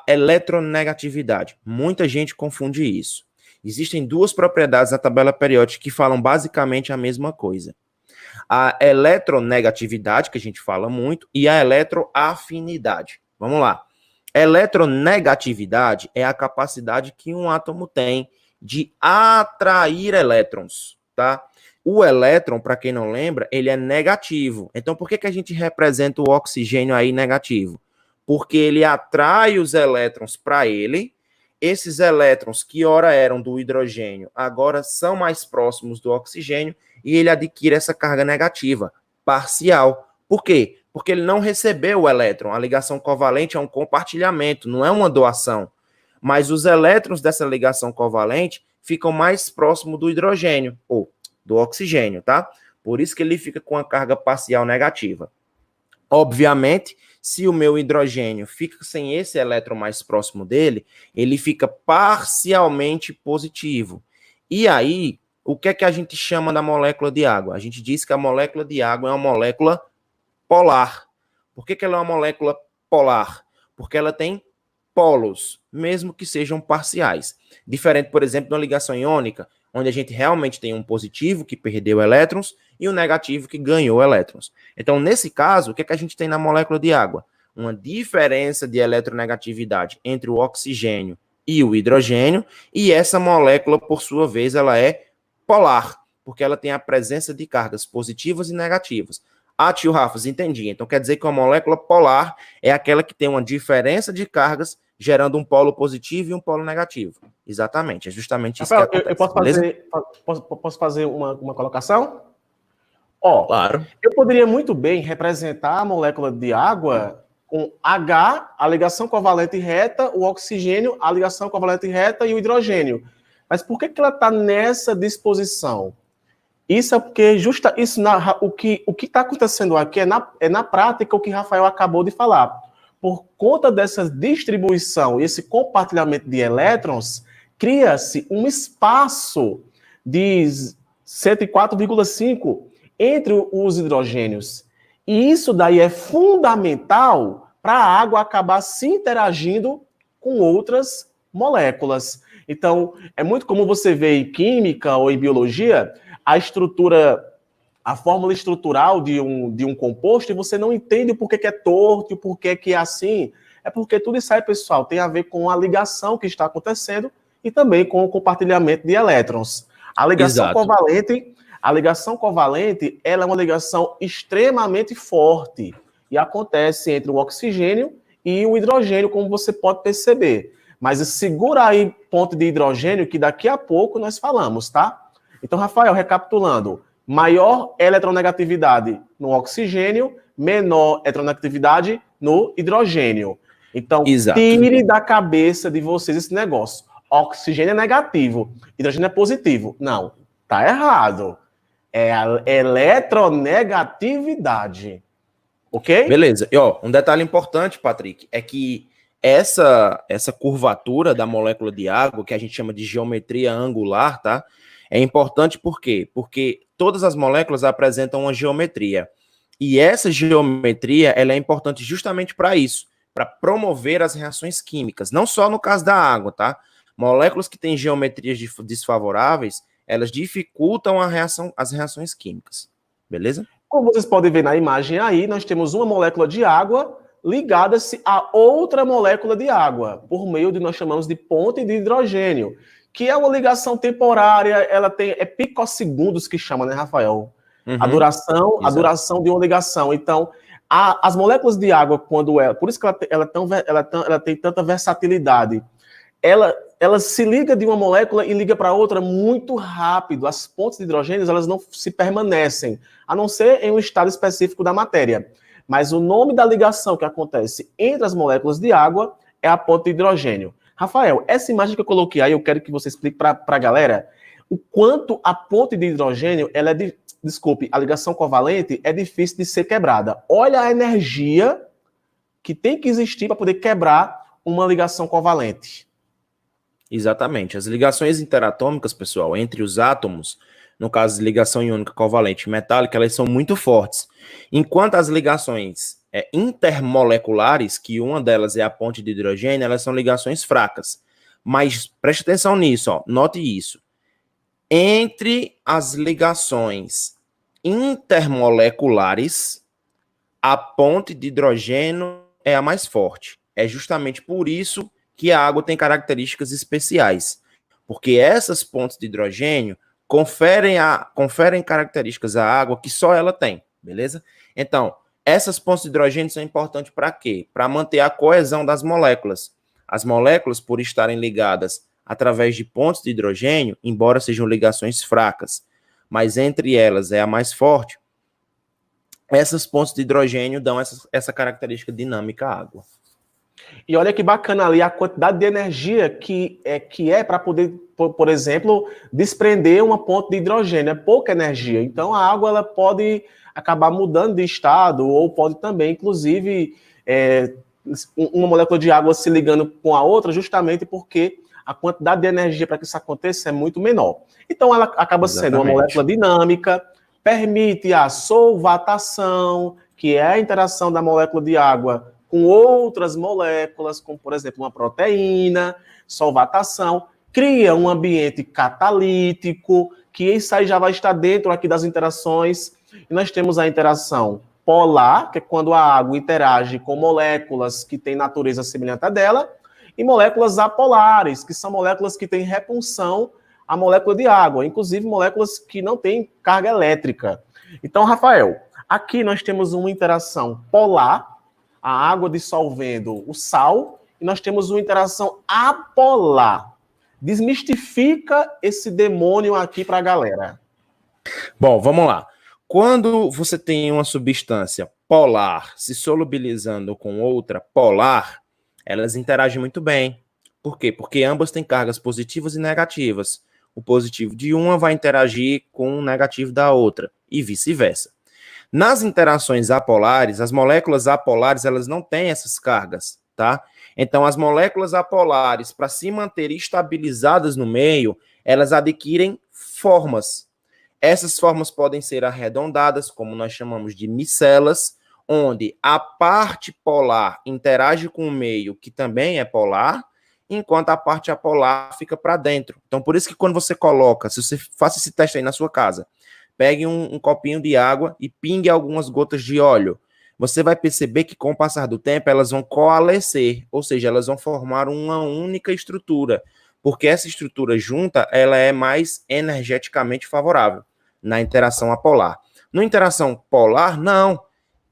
eletronegatividade? Muita gente confunde isso. Existem 2 propriedades da tabela periódica que falam basicamente a mesma coisa. A eletronegatividade, que a gente fala muito, e a eletroafinidade. Vamos lá. Eletronegatividade é a capacidade que um átomo tem de atrair elétrons, tá? O elétron, para quem não lembra, ele é negativo. Então, por que a gente representa o oxigênio aí negativo? Porque ele atrai os elétrons para ele. Esses elétrons, que ora eram do hidrogênio, agora são mais próximos do oxigênio e ele adquire essa carga negativa, parcial. Por quê? Porque ele não recebeu o elétron. A ligação covalente é um compartilhamento, não é uma doação. Mas os elétrons dessa ligação covalente ficam mais próximos do hidrogênio, ou do oxigênio, tá? Por isso que ele fica com a carga parcial negativa. Obviamente, se o meu hidrogênio fica sem esse elétron mais próximo dele, ele fica parcialmente positivo. E aí, o que é que a gente chama da molécula de água? A gente diz que a molécula de água é uma molécula polar. Por que ela é uma molécula polar? Porque ela tem polos, mesmo que sejam parciais. Diferente, por exemplo, de uma ligação iônica, onde a gente realmente tem um positivo que perdeu elétrons e um negativo que ganhou elétrons. Então, nesse caso, o que é que a gente tem na molécula de água? Uma diferença de eletronegatividade entre o oxigênio e o hidrogênio, e essa molécula, por sua vez, ela é polar, porque ela tem a presença de cargas positivas e negativas. Ah, tio Rafas, entendi. Então quer dizer que uma molécula polar é aquela que tem uma diferença de cargas gerando um polo positivo e um polo negativo. Exatamente, é justamente isso Rafael, que acontece. Posso fazer uma colocação? Ó, Claro. eu poderia muito bem representar a molécula de água com H, a ligação covalente reta, o oxigênio, a ligação covalente reta e o hidrogênio. Mas por que ela está nessa disposição? Isso é porque o que está acontecendo aqui é na prática o que Rafael acabou de falar. Por conta dessa distribuição e esse compartilhamento de elétrons, cria-se um espaço de 104,5 entre os hidrogênios. E isso daí é fundamental para a água acabar se interagindo com outras moléculas. Então, é muito comum você ver em química ou em biologia a fórmula estrutural de um composto, e você não entende o porquê que é torto, o porquê que é assim. É porque tudo isso aí, pessoal, tem a ver com a ligação que está acontecendo e também com o compartilhamento de elétrons. A ligação covalente, ela é uma ligação extremamente forte e acontece entre o oxigênio e o hidrogênio, como você pode perceber. Mas segura aí ponto de hidrogênio que daqui a pouco nós falamos, tá? Então, Rafael, recapitulando, maior eletronegatividade no oxigênio, menor eletronegatividade no hidrogênio. Então, Exato. Tire da cabeça de vocês esse negócio. Oxigênio é negativo, hidrogênio é positivo. Não, tá errado. É a eletronegatividade. Ok? Beleza. E, ó, um detalhe importante, Patrick, é que essa curvatura da molécula de água, que a gente chama de geometria angular, tá? É importante por quê? Porque todas as moléculas apresentam uma geometria. E essa geometria, ela é importante justamente para isso, para promover as reações químicas. Não só no caso da água, tá? Moléculas que têm geometrias desfavoráveis, elas dificultam as reações químicas. Beleza? Como vocês podem ver na imagem aí, nós temos uma molécula de água ligada-se a outra molécula de água, por meio de nós chamamos de ponte de hidrogênio, que é uma ligação temporária, ela tem picosegundos que chama, né, Rafael? Uhum. A duração de uma ligação. Então, as moléculas de água, por isso que ela tem tanta versatilidade, ela se liga de uma molécula e liga para outra muito rápido. As pontes de hidrogênio, elas não se permanecem, a não ser em um estado específico da matéria. Mas o nome da ligação que acontece entre as moléculas de água é a ponte de hidrogênio. Rafael, essa imagem que eu coloquei aí, eu quero que você explique para a galera o quanto a ponte de hidrogênio, a ligação covalente é difícil de ser quebrada. Olha a energia que tem que existir para poder quebrar uma ligação covalente. Exatamente. As ligações interatômicas, pessoal, entre os átomos, no caso de ligação iônica covalente metálica, elas são muito fortes. Enquanto as ligações intermoleculares, que uma delas é a ponte de hidrogênio, elas são ligações fracas. Mas preste atenção nisso, ó, note isso. Entre as ligações intermoleculares, a ponte de hidrogênio é a mais forte. É justamente por isso que a água tem características especiais, porque essas pontes de hidrogênio conferem características à água que só ela tem, beleza? Então, essas pontes de hidrogênio são importantes para quê? Para manter a coesão das moléculas. As moléculas, por estarem ligadas através de pontes de hidrogênio, embora sejam ligações fracas, mas entre elas é a mais forte, essas pontes de hidrogênio dão essa característica dinâmica à água. E olha que bacana ali a quantidade de energia que é para poder, por exemplo, desprender uma ponte de hidrogênio. É pouca energia. Então, a água ela pode acabar mudando de estado ou pode também, inclusive, uma molécula de água se ligando com a outra justamente porque a quantidade de energia para que isso aconteça é muito menor. Então, ela acaba sendo uma molécula dinâmica, permite a solvatação, que é a interação da molécula de água com outras moléculas, como, por exemplo, uma proteína, solvatação, cria um ambiente catalítico, que isso aí já vai estar dentro aqui das interações. E nós temos a interação polar, que é quando a água interage com moléculas que têm natureza semelhante à dela, e moléculas apolares, que são moléculas que têm repulsão à molécula de água, inclusive moléculas que não têm carga elétrica. Então, Rafael, aqui nós temos uma interação polar, a água dissolvendo o sal, e nós temos uma interação apolar. Desmistifica esse demônio aqui para a galera. Bom, vamos lá. Quando você tem uma substância polar se solubilizando com outra polar, elas interagem muito bem. Por quê? Porque ambas têm cargas positivas e negativas. O positivo de uma vai interagir com o negativo da outra, e vice-versa. Nas interações apolares, as moléculas apolares, elas não têm essas cargas, tá? Então, as moléculas apolares, para se manterem estabilizadas no meio, elas adquirem formas. Essas formas podem ser arredondadas, como nós chamamos de micelas, onde a parte polar interage com o meio, que também é polar, enquanto a parte apolar fica para dentro. Então, por isso que quando você coloca, se você faça esse teste aí na sua casa, pegue um copinho de água e pingue algumas gotas de óleo, você vai perceber que com o passar do tempo elas vão coalescer, ou seja, elas vão formar uma única estrutura, porque essa estrutura junta, ela é mais energeticamente favorável na interação apolar. Na interação polar, não.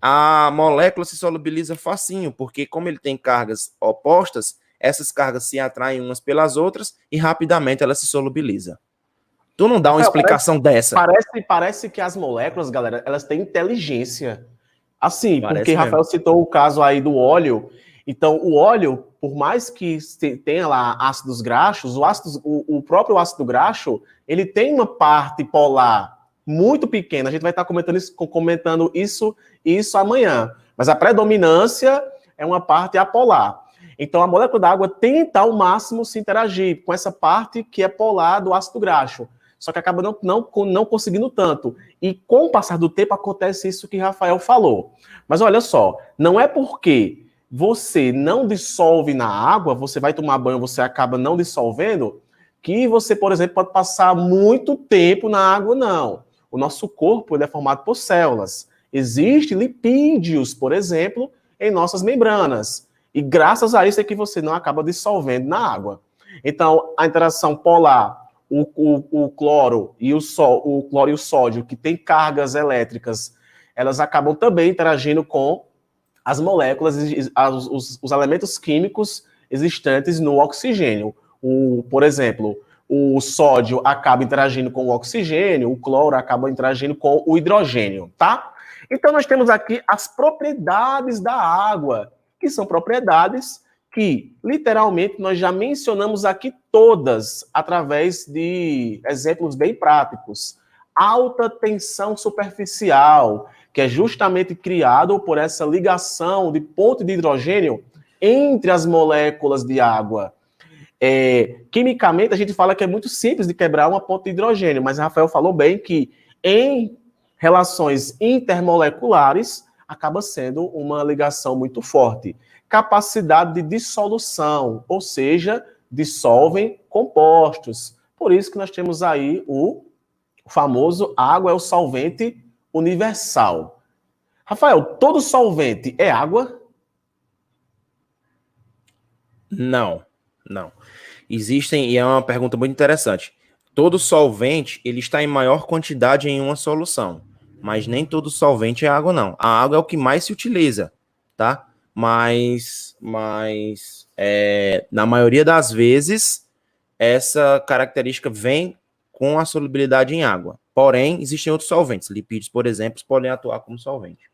A molécula se solubiliza facinho, porque como ele tem cargas opostas, essas cargas se atraem umas pelas outras e rapidamente ela se solubiliza. Tu não dá uma explicação dessa. Parece que as moléculas, galera, elas têm inteligência. Assim, Parece porque mesmo. Rafael citou o caso aí do óleo. Então, o óleo, por mais que tenha lá ácidos graxos, o próprio ácido graxo, ele tem uma parte polar muito pequena. A gente vai estar comentando isso amanhã. Mas a predominância é uma parte apolar. Então, a molécula da água tenta ao máximo se interagir com essa parte que é polar do ácido graxo. Só que acaba não conseguindo tanto. E com o passar do tempo acontece isso que Rafael falou. Mas olha só, não é porque você não dissolve na água, você vai tomar banho, você acaba não dissolvendo, que você, por exemplo, pode passar muito tempo na água, não. O nosso corpo ele é formado por células. Existem lipídios, por exemplo, em nossas membranas. E graças a isso é que você não acaba dissolvendo na água. Então, a interação polar, o cloro e o sódio, que tem cargas elétricas, elas acabam também interagindo com as moléculas, os elementos químicos existentes no oxigênio. Por exemplo, o sódio acaba interagindo com o oxigênio, o cloro acaba interagindo com o hidrogênio, tá? Então, nós temos aqui as propriedades da água, que são propriedades que, literalmente, nós já mencionamos aqui todas, através de exemplos bem práticos. Alta tensão superficial, que é justamente criado por essa ligação de ponto de hidrogênio entre as moléculas de água. Quimicamente, a gente fala que é muito simples de quebrar uma ponte de hidrogênio, mas Rafael falou bem que em relações intermoleculares acaba sendo uma ligação muito forte. Capacidade de dissolução, ou seja, dissolvem compostos. Por isso que nós temos aí o famoso água é o solvente universal. Rafael, todo solvente é água? Não. Existem, e é uma pergunta muito interessante, todo solvente, ele está em maior quantidade em uma solução, mas nem todo solvente é água, não. A água é o que mais se utiliza, tá? Mas na maioria das vezes, essa característica vem com a solubilidade em água. Porém, existem outros solventes. Lipídios, por exemplo, podem atuar como solvente.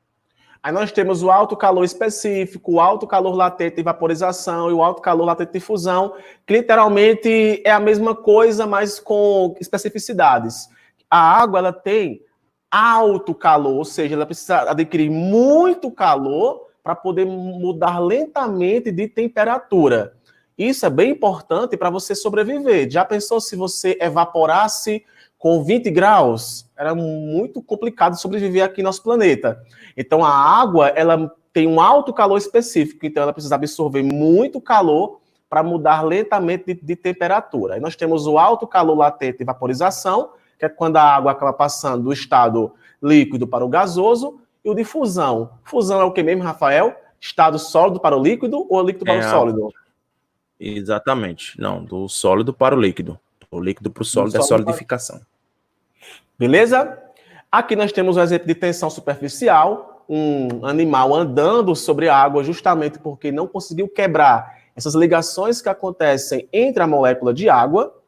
Aí nós temos o alto calor específico, o alto calor latente de vaporização e o alto calor latente de fusão, que literalmente é a mesma coisa, mas com especificidades. A água, ela tem alto calor, ou seja, ela precisa adquirir muito calor para poder mudar lentamente de temperatura. Isso é bem importante para você sobreviver. Já pensou se você evaporasse com 20 graus? Era muito complicado sobreviver aqui no nosso planeta. Então, a água, ela tem um alto calor específico, então ela precisa absorver muito calor para mudar lentamente de temperatura. Aí nós temos o alto calor latente de vaporização, que é quando a água acaba passando do estado líquido para o gasoso, e o de fusão. Fusão é o que mesmo, Rafael? Estado sólido para o líquido ou líquido para o sólido? Exatamente. Não, do sólido para o líquido. O líquido para o sólido é solidificação. Beleza? Aqui nós temos um exemplo de tensão superficial, um animal andando sobre a água justamente porque não conseguiu quebrar essas ligações que acontecem entre a molécula de água.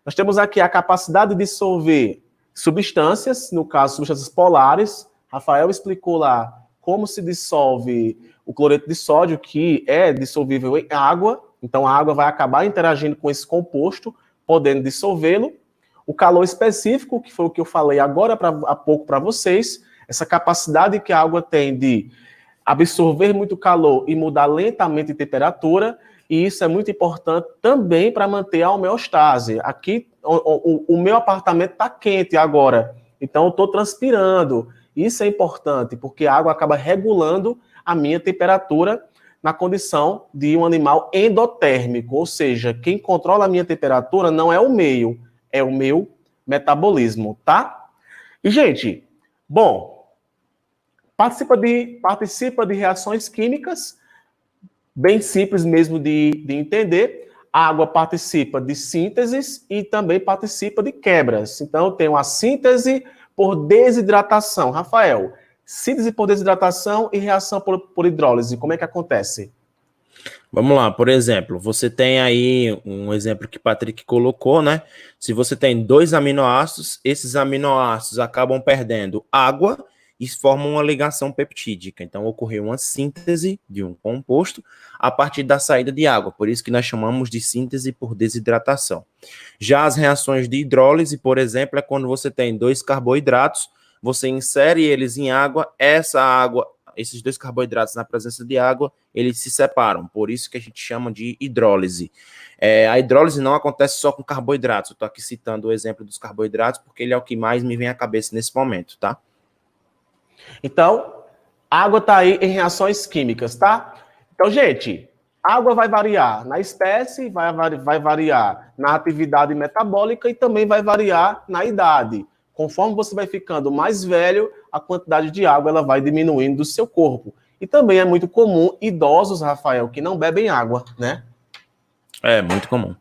Nós temos aqui a capacidade de dissolver substâncias, no caso, substâncias polares. Rafael explicou lá como se dissolve o cloreto de sódio, que é dissolvível em água. Então, a água vai acabar interagindo com esse composto, podendo dissolvê-lo. O calor específico, que foi o que eu falei agora há pouco para vocês, essa capacidade que a água tem de absorver muito calor e mudar lentamente de temperatura, e isso é muito importante também para manter a homeostase. Aqui, o meu apartamento está quente agora, então eu estou transpirando. Isso é importante, porque a água acaba regulando a minha temperatura na condição de um animal endotérmico, ou seja, quem controla a minha temperatura não é o meio, é o meu metabolismo, tá? E, gente, bom, participa de reações químicas, bem simples mesmo de entender. A água participa de sínteses e também participa de quebras. Então, eu tenho a síntese por desidratação. Rafael, síntese por desidratação e reação por hidrólise, como é que acontece? Vamos lá, por exemplo, você tem aí um exemplo que o Patrick colocou, né? Se você tem 2 aminoácidos, esses aminoácidos acabam perdendo água e formam uma ligação peptídica. Então, ocorreu uma síntese de um composto a partir da saída de água, por isso que nós chamamos de síntese por desidratação. Já as reações de hidrólise, por exemplo, é quando você tem 2 carboidratos, você insere eles em água, esses 2 carboidratos na presença de água, eles se separam, por isso que a gente chama de hidrólise. A hidrólise não acontece só com carboidratos, eu estou aqui citando o exemplo dos carboidratos, porque ele é o que mais me vem à cabeça nesse momento, tá? Então, água está aí em reações químicas, tá? Então, gente, água vai variar na espécie, vai variar na atividade metabólica e também vai variar na idade. Conforme você vai ficando mais velho, a quantidade de água ela vai diminuindo do seu corpo. E também é muito comum idosos, Rafael, que não bebem água, né? É muito comum.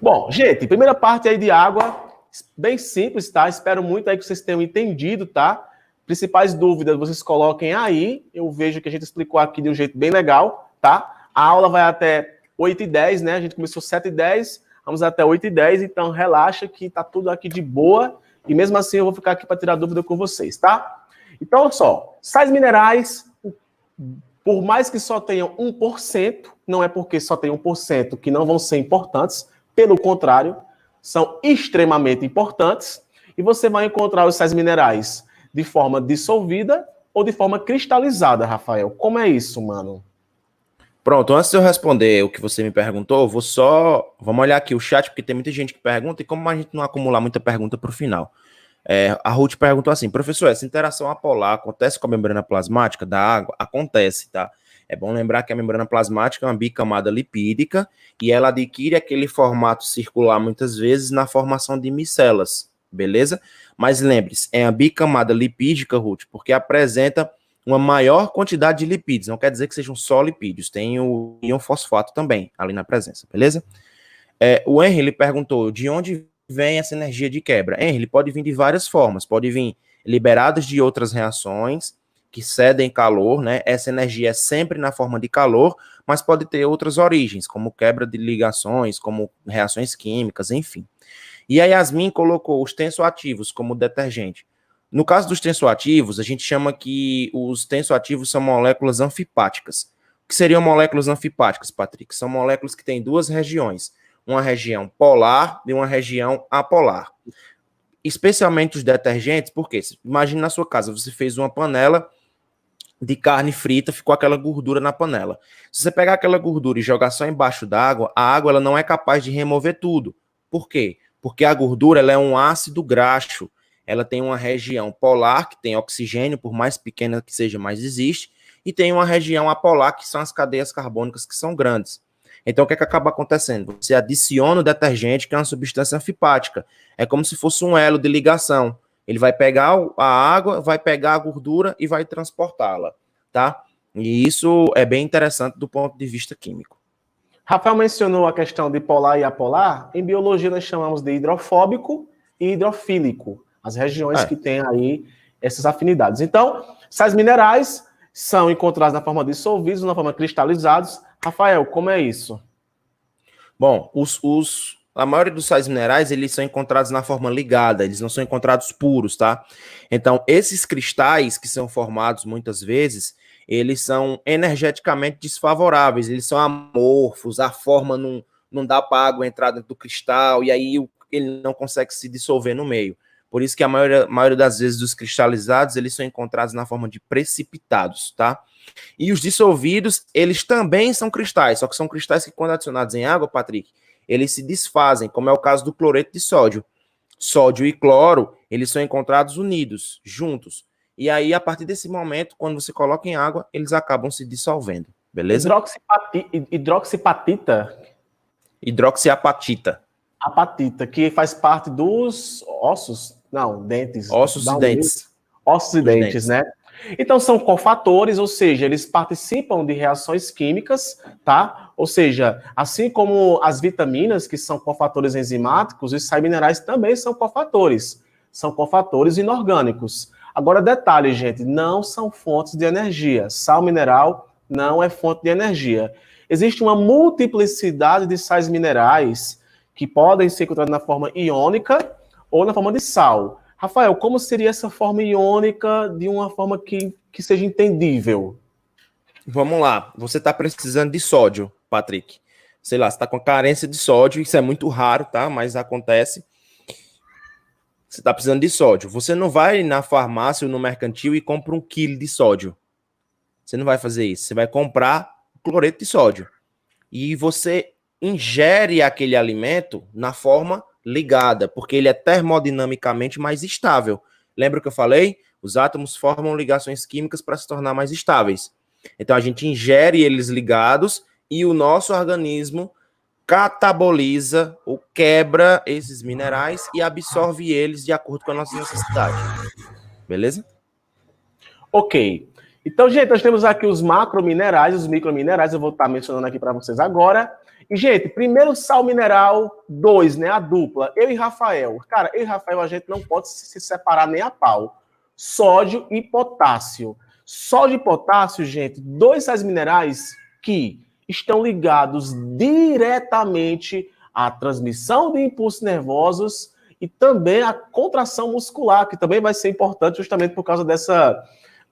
Bom, gente, primeira parte aí de água, bem simples, tá? Espero muito aí que vocês tenham entendido, tá? Principais dúvidas vocês coloquem aí. Eu vejo que a gente explicou aqui de um jeito bem legal, tá? A aula vai até 8h10, né? A gente começou 7h10, vamos até 8h10, então relaxa que tá tudo aqui de boa. E mesmo assim eu vou ficar aqui para tirar dúvida com vocês, tá? Então, olha só, sais minerais, por mais que só tenham 1%, não é porque só tem 1% que não vão ser importantes, pelo contrário, são extremamente importantes, e você vai encontrar os sais minerais de forma dissolvida ou de forma cristalizada, Rafael. Como é isso, mano? Pronto, antes de eu responder o que você me perguntou, vamos olhar aqui o chat, porque tem muita gente que pergunta, e como a gente não acumular muita pergunta para o final. A Ruth perguntou assim, professor, essa interação apolar acontece com a membrana plasmática da água? Acontece, tá? É bom lembrar que a membrana plasmática é uma bicamada lipídica e ela adquire aquele formato circular muitas vezes na formação de micelas, beleza? Mas lembre-se, é a bicamada lipídica, Ruth, porque apresenta uma maior quantidade de lipídios, não quer dizer que sejam só lipídios, tem o íon fosfato também ali na presença, beleza? O Henry, ele perguntou de onde vem essa energia de quebra. Henry, pode vir de várias formas, pode vir liberados de outras reações que cedem calor, né? Essa energia é sempre na forma de calor, mas pode ter outras origens, como quebra de ligações, como reações químicas, enfim. E a Yasmin colocou os tensoativos como detergente. No caso dos tensoativos, a gente chama que os tensoativos são moléculas anfipáticas. O que seriam moléculas anfipáticas, Patrick? São moléculas que têm 2 regiões, uma região polar e uma região apolar. Especialmente os detergentes, porque imagine na sua casa, você fez uma panela de carne frita, ficou aquela gordura na panela. Se você pegar aquela gordura e jogar só embaixo d'água, a água ela não é capaz de remover tudo. Por quê? Porque a gordura ela é um ácido graxo. Ela tem uma região polar, que tem oxigênio, por mais pequena que seja, mais existe, e tem uma região apolar, que são as cadeias carbônicas que são grandes. Então, o que é que acaba acontecendo? Você adiciona o detergente, que é uma substância anfipática. É como se fosse um elo de ligação. Ele vai pegar a água, vai pegar a gordura e vai transportá-la, tá? E isso é bem interessante do ponto de vista químico. Rafael mencionou a questão de polar e apolar. Em biologia, nós chamamos de hidrofóbico e hidrofílico, as regiões que têm aí essas afinidades. Então, sais minerais são encontrados na forma dissolvidos, na forma cristalizados. Rafael, como é isso? Bom, a maioria dos sais minerais, eles são encontrados na forma ligada, eles não são encontrados puros, tá? Então, esses cristais que são formados muitas vezes, eles são energeticamente desfavoráveis, eles são amorfos, a forma não dá para a água entrar dentro do cristal, e aí ele não consegue se dissolver no meio. Por isso que a maioria das vezes dos cristalizados, eles são encontrados na forma de precipitados, tá? E os dissolvidos, eles também são cristais, só que são cristais que, quando adicionados em água, Patrick, eles se desfazem, como é o caso do cloreto de sódio. Sódio e cloro, eles são encontrados unidos, juntos. E aí, a partir desse momento, quando você coloca em água, eles acabam se dissolvendo, beleza? Hidroxipatita. Hidroxiapatita. Apatita, que faz parte dos ossos, não, dentes. Ossos e dentes. Ossos e dentes, né? Então, são cofatores, ou seja, eles participam de reações químicas, tá? Ou seja, assim como as vitaminas, que são cofatores enzimáticos, os sais minerais também são cofatores inorgânicos. Agora, detalhe, gente, não são fontes de energia. Sal mineral não é fonte de energia. Existe uma multiplicidade de sais minerais que podem ser encontrados na forma iônica ou na forma de sal. Rafael, como seria essa forma iônica de uma forma que seja entendível? Vamos lá. Você está precisando de sódio, Patrick. Sei lá, você está com carência de sódio, isso é muito raro, tá? Mas acontece. Você está precisando de sódio. Você não vai na farmácia ou no mercantil e compra 1 quilo de sódio. Você não vai fazer isso. Você vai comprar cloreto de sódio. E você ingere aquele alimento na forma ligada, porque ele é termodinamicamente mais estável. Lembra que eu falei? Os átomos formam ligações químicas para se tornar mais estáveis. Então a gente ingere eles ligados e o nosso organismo cataboliza ou quebra esses minerais e absorve eles de acordo com a nossa necessidade. Beleza? Ok. Então, gente, nós temos aqui os macrominerais, os microminerais, eu vou estar mencionando aqui para vocês agora. E, gente, primeiro sal mineral 2, né, a dupla, eu e Rafael. Cara, eu e Rafael, a gente não pode se separar nem a pau. Sódio e potássio. Sódio e potássio, gente, 2 sais minerais que estão ligados diretamente à transmissão de impulsos nervosos e também à contração muscular, que também vai ser importante justamente por causa dessa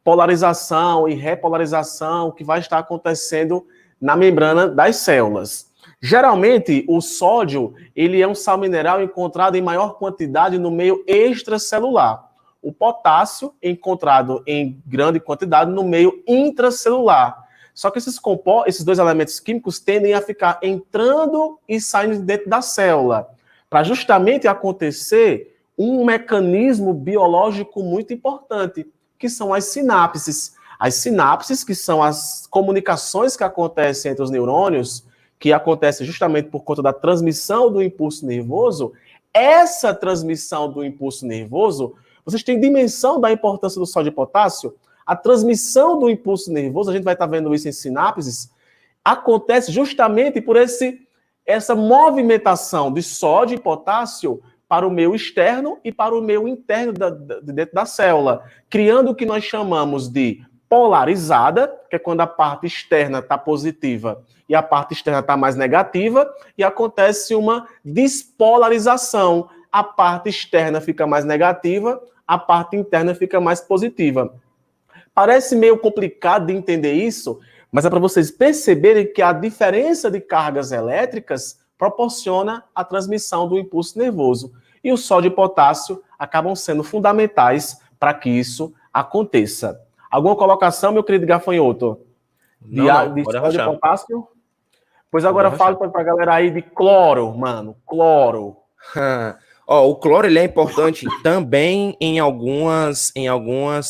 polarização e repolarização que vai estar acontecendo na membrana das células. Geralmente, o sódio, ele é um sal mineral encontrado em maior quantidade no meio extracelular. O potássio é encontrado em grande quantidade no meio intracelular. Só que esses 2 elementos químicos tendem a ficar entrando e saindo dentro da célula, para justamente acontecer um mecanismo biológico muito importante, que são as sinapses. As sinapses, que são as comunicações que acontecem entre os neurônios, que acontece justamente por conta da transmissão do impulso nervoso. Essa transmissão do impulso nervoso, vocês têm dimensão da importância do sódio e potássio? A transmissão do impulso nervoso, a gente vai estar vendo isso em sinapses, acontece justamente por essa movimentação de sódio e potássio para o meio externo e para o meio interno de dentro da célula, criando o que nós chamamos de polarizada, que é quando a parte externa está positiva e a parte externa está mais negativa, e acontece uma despolarização. A parte externa fica mais negativa, a parte interna fica mais positiva. Parece meio complicado de entender isso, mas é para vocês perceberem que a diferença de cargas elétricas proporciona a transmissão do impulso nervoso. E o sódio e o potássio acabam sendo fundamentais para que isso aconteça. Alguma colocação, meu querido gafanhoto? De sódio e potássio? Pois agora fala para a galera aí de cloro, mano. Cloro. O cloro ele é importante também em algumas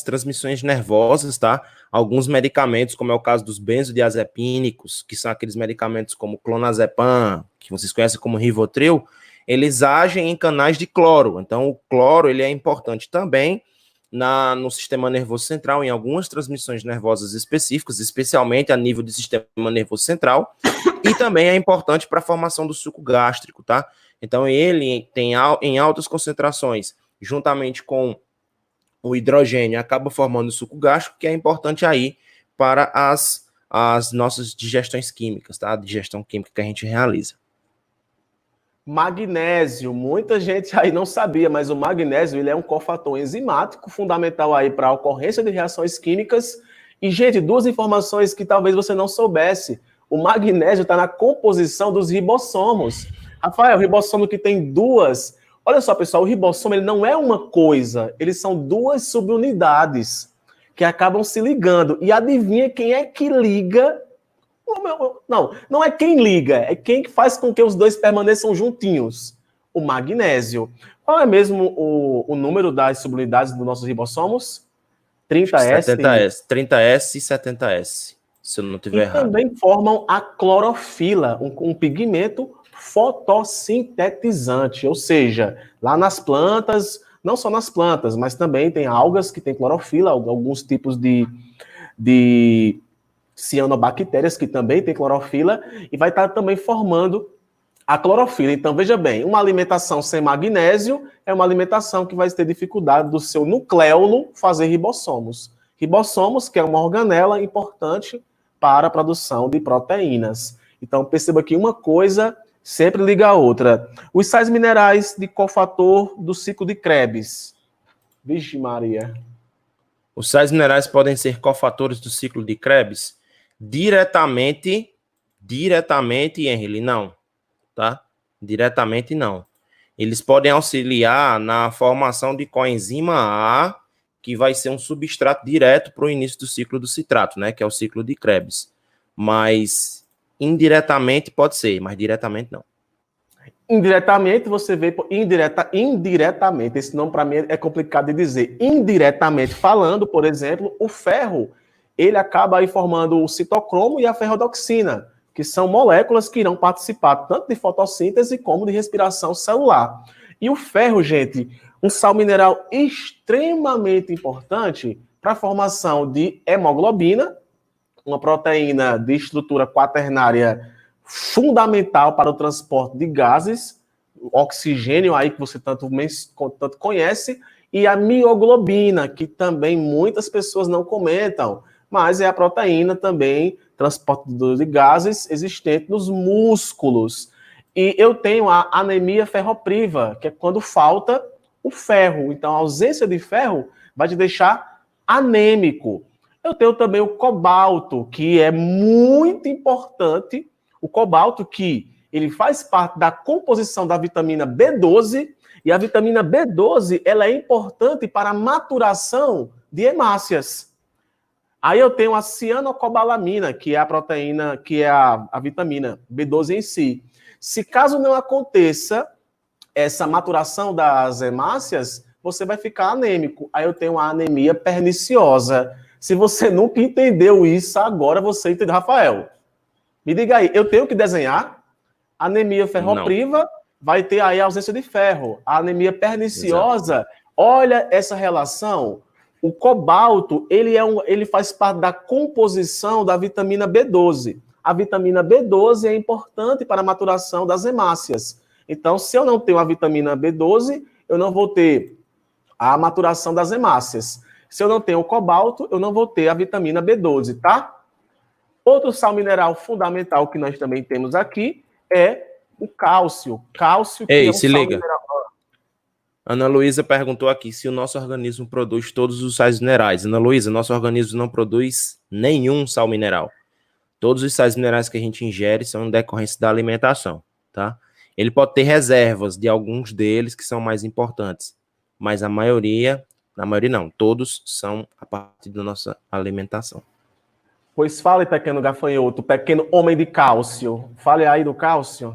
transmissões nervosas, tá? alguns medicamentos, como é o caso dos benzodiazepínicos, que são aqueles medicamentos como clonazepam, que vocês conhecem como Rivotril, eles agem em canais de cloro. Então, o cloro ele é importante também no sistema nervoso central, em algumas transmissões nervosas específicas, especialmente a nível do sistema nervoso central, e também é importante para a formação do suco gástrico, tá? Então, ele tem em altas concentrações, juntamente com o hidrogênio, acaba formando o suco gástrico, que é importante aí para as nossas digestões químicas, tá? A digestão química que a gente realiza. Magnésio, muita gente aí não sabia, mas o magnésio ele é um cofator enzimático fundamental aí para a ocorrência de reações químicas. E, gente, duas informações que talvez você não soubesse. O magnésio está na composição dos ribossomos. Rafael, o ribossomo que tem duas... Olha só, pessoal, o ribossomo ele não é uma coisa, eles são duas subunidades que acabam se ligando. E adivinha quem é que liga... Não é quem liga, é quem faz com que os dois permaneçam juntinhos. O magnésio. Qual é mesmo o número das subunidades dos nossos ribossomos? 30S? 70S, 30S e 70S, se eu não estiver errado. Também formam a clorofila, um pigmento fotossintetizante, ou seja, lá nas plantas, não só nas plantas, mas também tem algas que têm clorofila, alguns tipos de cianobactérias que também têm clorofila, e vai estar também formando a clorofila. Então, veja bem, uma alimentação sem magnésio é uma alimentação que vai ter dificuldade do seu nucleolo fazer ribossomos. Ribossomos, que é uma organela importante para a produção de proteínas. Então, perceba que uma coisa sempre liga a outra. Os sais minerais de cofator do ciclo de Krebs. Vixe Maria. Os sais minerais podem ser cofatores do ciclo de Krebs? Diretamente, Henry, não, tá? Diretamente não. Eles podem auxiliar na formação de coenzima A, que vai ser um substrato direto para o início do ciclo do citrato, né? Que é o ciclo de Krebs. Mas indiretamente pode ser, mas diretamente não. Indiretamente, você vê indiretamente, esse nome para mim é complicado de dizer. Indiretamente falando, por exemplo, o ferro, ele acaba aí formando o citocromo e a ferrodoxina, que são moléculas que irão participar tanto de fotossíntese como de respiração celular. E o ferro, gente, um sal mineral extremamente importante para a formação de hemoglobina, uma proteína de estrutura quaternária fundamental para o transporte de gases, oxigênio aí que você tanto conhece, e a mioglobina, que também muitas pessoas não comentam, mas é a proteína também, transportadora de gases, existente nos músculos. E eu tenho a anemia ferropriva, que é quando falta o ferro. Então, a ausência de ferro vai te deixar anêmico. Eu tenho também o cobalto, que é muito importante. O cobalto que ele faz parte da composição da vitamina B12, e a vitamina B12 ela é importante para a maturação de hemácias. Aí eu tenho a cianocobalamina, que é a proteína, que é a vitamina B12 em si. Se caso não aconteça essa maturação das hemácias, você vai ficar anêmico. Aí eu tenho a anemia perniciosa. Se você nunca entendeu isso, agora você entendeu. Rafael, me diga aí, eu tenho que desenhar? Anemia ferropriva, não. Vai ter aí a ausência de ferro. A anemia perniciosa, exato. Olha essa relação. O cobalto, ele faz parte da composição da vitamina B12. A vitamina B12 é importante para a maturação das hemácias. Então, se eu não tenho a vitamina B12, eu não vou ter a maturação das hemácias. Se eu não tenho o cobalto, eu não vou ter a vitamina B12, tá? Outro sal mineral fundamental que nós também temos aqui é o cálcio. Cálcio que é um se sal liga. Mineral. Ana Luísa perguntou aqui se o nosso organismo produz todos os sais minerais. Ana Luísa, nosso organismo não produz nenhum sal mineral. Todos os sais minerais que a gente ingere são em decorrência da alimentação, tá? Ele pode ter reservas de alguns deles que são mais importantes, mas na maioria não, todos são a partir da nossa alimentação. Pois fale, pequeno gafanhoto, pequeno homem de cálcio. Fale aí do cálcio.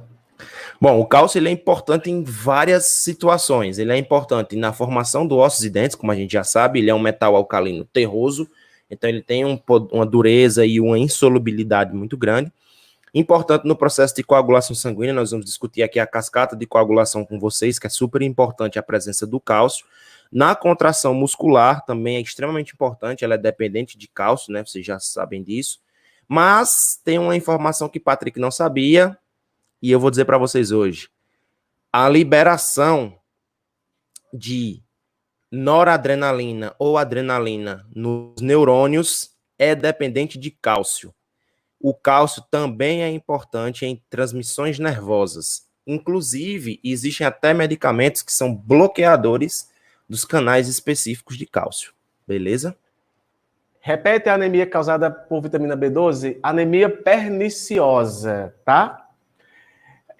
Bom, o cálcio ele é importante em várias situações. Ele é importante na formação do ossos e dentes, como a gente já sabe, ele é um metal alcalino terroso, Então ele tem uma dureza e uma insolubilidade muito grande. Importante no processo de coagulação sanguínea, nós vamos discutir aqui a cascata de coagulação com vocês, que é super importante a presença do cálcio. Na contração muscular também é extremamente importante, ela é dependente de cálcio, né? Vocês já sabem disso. Mas tem uma informação que Patrick não sabia, e eu vou dizer para vocês hoje. A liberação de noradrenalina ou adrenalina nos neurônios é dependente de cálcio. O cálcio também é importante em transmissões nervosas. Inclusive, existem até medicamentos que são bloqueadores dos canais específicos de cálcio. Beleza? Repete a anemia causada por vitamina B12, anemia perniciosa, tá?